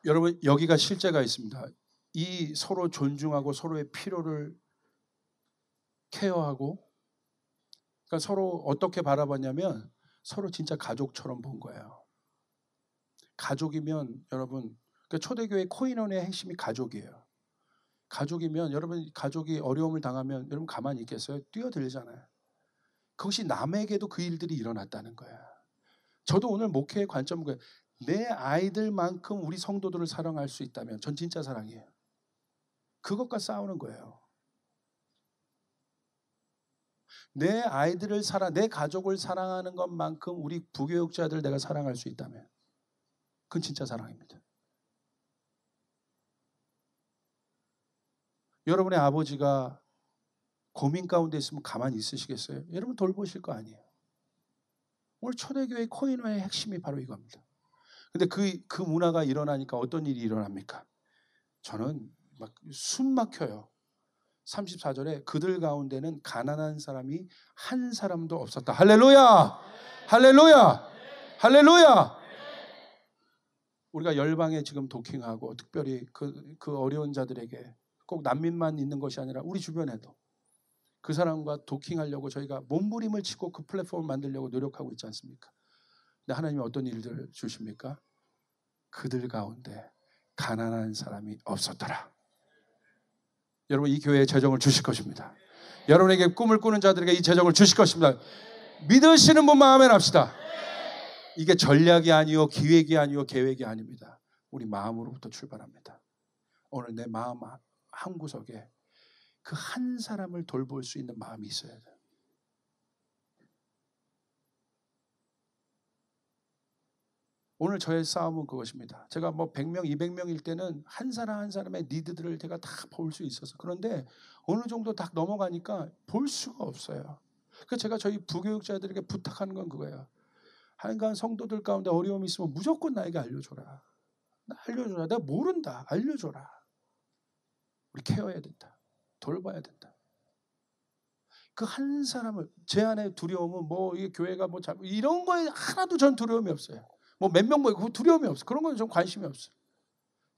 여러분 여기가 실제가 있습니다. 이 서로 존중하고 서로의 필요를 케어하고, 그러니까 서로 어떻게 바라봤냐면 서로 진짜 가족처럼 본 거예요. 가족이면 여러분, 그러니까 초대교회 코인원의 핵심이 가족이에요. 가족이면 여러분, 가족이 어려움을 당하면 여러분 가만히 있겠어요? 뛰어들잖아요. 그것이 남에게도 그 일들이 일어났다는 거예요. 저도 오늘 목회의 관점은 내 아이들만큼 우리 성도들을 사랑할 수 있다면 전 진짜 사랑이에요. 그것과 싸우는 거예요. 내 아이들을 내 가족을 사랑하는 것만큼 우리 부교육자들 내가 사랑할 수 있다면 그건 진짜 사랑입니다. 여러분의 아버지가 고민 가운데 있으면 가만히 있으시겠어요? 여러분 돌보실 거 아니에요. 오늘 초대교회 코인회의 핵심이 바로 이겁니다. 근데 그 문화가 일어나니까 어떤 일이 일어납니까? 저는 막 숨 막혀요. 34절에 그들 가운데는 가난한 사람이 한 사람도 없었다. 할렐루야! 할렐루야! 할렐루야! 우리가 열방에 지금 도킹하고 특별히 그 어려운 자들에게 꼭 난민만 있는 것이 아니라 우리 주변에도 그 사람과 도킹하려고 저희가 몸부림을 치고 그 플랫폼을 만들려고 노력하고 있지 않습니까? 근데 하나님이 어떤 일들을 주십니까? 그들 가운데 가난한 사람이 없었더라. 여러분 이 교회에 재정을 주실 것입니다. 여러분에게 꿈을 꾸는 자들에게 이 재정을 주실 것입니다. 믿으시는 분만 아멘 합시다. 이게 전략이 아니요 기획이 아니요 계획이 아닙니다. 우리 마음으로부터 출발합니다. 오늘 내 마음 한구석에 그 한 사람을 돌볼 수 있는 마음이 있어야 돼요. 오늘 저의 싸움은 그것입니다. 제가 뭐 100명, 200명일 때는 한 사람 한 사람의 니드들을 제가 다 볼 수 있어서 그런데 어느 정도 딱 넘어가니까 볼 수가 없어요. 그래서 제가 저희 부교육자들에게 부탁하는 건 그거예요. 하여간 성도들 가운데 어려움이 있으면 무조건 나에게 알려줘라. 알려줘라. 내가 모른다. 알려줘라. 우리 케어해야 된다. 돌봐야 된다. 그 한 사람을 제 안에 두려움은 뭐 이게 교회가 뭐 이런 거에 하나도 전 두려움이 없어요. 뭐 몇 명 모이고 두려움이 없어. 그런 건 좀 관심이 없어.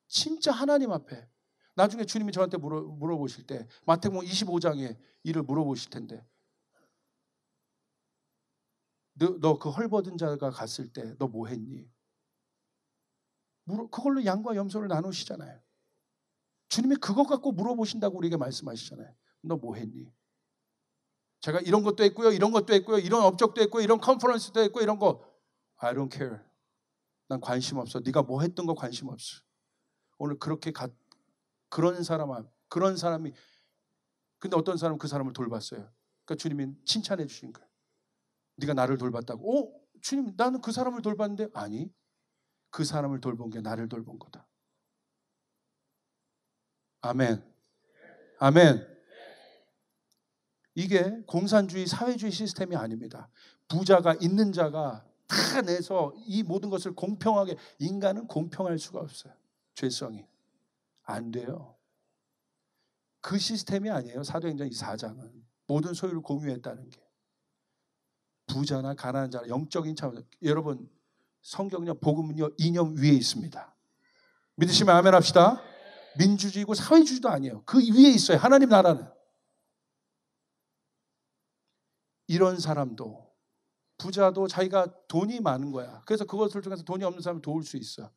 진짜 하나님 앞에 나중에 주님이 저한테 물어보실 때 마태복음 25장에 일을 물어보실 텐데 너 그 헐벗은 자가 갔을 때 너 뭐 했니? 그걸로 양과 염소를 나누시잖아요. 주님이 그것 갖고 물어보신다고 우리에게 말씀하시잖아요. 너 뭐 했니? 제가 이런 것도 했고요. 이런 것도 했고요. 이런 업적도 했고요. 이런 컨퍼런스도 했고 이런 거 I don't care. 난 관심 없어. 네가 뭐 했던 거 관심 없어. 오늘 그렇게 그런 사람이 근데 어떤 사람은 그 사람을 돌봤어요. 그러니까 주님이 칭찬해 주신 거예요. 네가 나를 돌봤다고. 주님 나는 그 사람을 돌봤는데 아니 그 사람을 돌본 게 나를 돌본 거다. 아멘. 아멘. 이게 공산주의 사회주의 시스템이 아닙니다. 부자가 있는 자가 다 내서 이 모든 것을 공평하게 인간은 공평할 수가 없어요. 죄성이 안 돼요. 그 시스템이 아니에요. 사도행전 4장은 모든 소유를 공유했다는 게 부자나 가난한 자나 영적인 차원. 여러분 성경은요 복음은요 이념 위에 있습니다. 믿으시면 아멘 합시다. 민주주의고 사회주의도 아니에요. 그 위에 있어요. 하나님 나라는. 이런 사람도 부자도 자기가 돈이 많은 거야. 그래서 그것을 통해서 돈이 없는 사람을 도울 수 있어.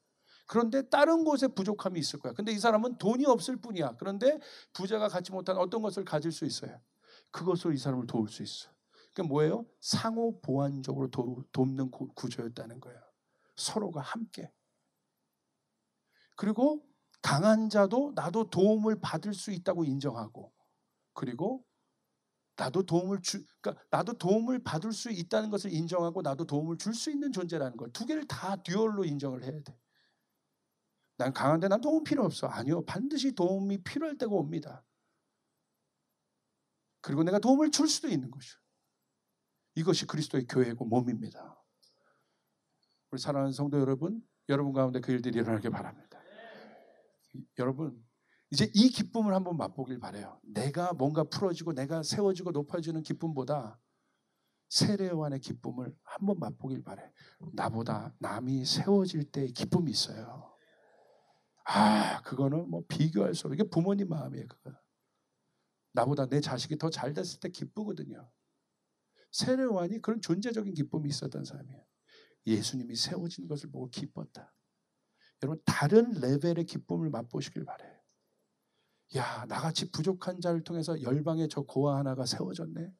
그런데 다른 곳에 부족함이 있을 거야. 근데 이 사람은 돈이 없을 뿐이야. 그런데 부자가 갖지 못한 어떤 것을 가질 수 있어요. 그것으로 이 사람을 도울 수 있어. 그게 뭐예요? 상호 보완적으로 돕는 구조였다는 거예요. 서로가 함께. 그리고 강한 자도 나도 도움을 받을 수 있다고 인정하고 그리고 나도 도움을 받을 수 있다는 것을 인정하고 나도 도움을 줄 수 있는 존재라는 걸 두 개를 다 듀얼로 인정을 해야 돼. 난 강한데 난 도움 필요 없어. 아니요. 반드시 도움이 필요할 때가 옵니다. 그리고 내가 도움을 줄 수도 있는 것이죠. 이것이 그리스도의 교회고 몸입니다. 우리 사랑하는 성도 여러분 가운데 그 일들이 일어나길 바랍니다. 여러분 이제 이 기쁨을 한번 맛보길 바라요. 내가 뭔가 풀어지고 내가 세워지고 높아지는 기쁨보다 세례요한의 기쁨을 한번 맛보길 바라요. 나보다 남이 세워질 때의 기쁨이 있어요. 그거는 뭐 비교할 수 없어요. 이게 부모님 마음이에요. 그거. 나보다 내 자식이 더 잘 됐을 때 기쁘거든요. 세례요한이 그런 존재적인 기쁨이 있었던 사람이에요. 예수님이 세워진 것을 보고 기뻤다. 여러분 다른 레벨의 기쁨을 맛보시길 바라요. 야, 나같이 부족한 자를 통해서 열방의 저 고아 하나가 세워졌네.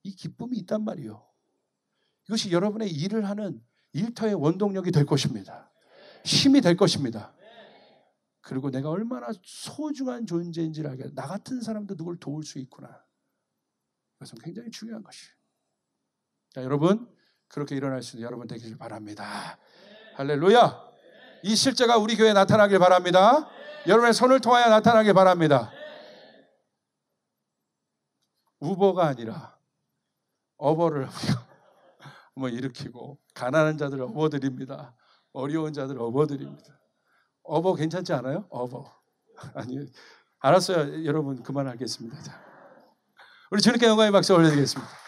이 기쁨이 있단 말이에요. 이것이 여러분의 일을 하는 일터의 원동력이 될 것입니다. 힘이 될 것입니다. 그리고 내가 얼마나 소중한 존재인지를 알게, 나 같은 사람도 누굴 도울 수 있구나. 그것은 굉장히 중요한 것이에요. 자, 여러분, 그렇게 일어날 수 있는 여러분 되기를 바랍니다. 할렐루야. 이 실제가 우리 교회에 나타나길 바랍니다. 여러분의 손을 통하여 나타나길 바랍니다. 우버가 아니라 어버를 우리가 한번 일으키고, 가난한 자들을 업어드립니다. 어려운 자들을 업어드립니다. 어버 괜찮지 않아요? 어버. 아니, 알았어요. 여러분 그만하겠습니다. 자, 우리 주님께 영광의 박수 올려드리겠습니다.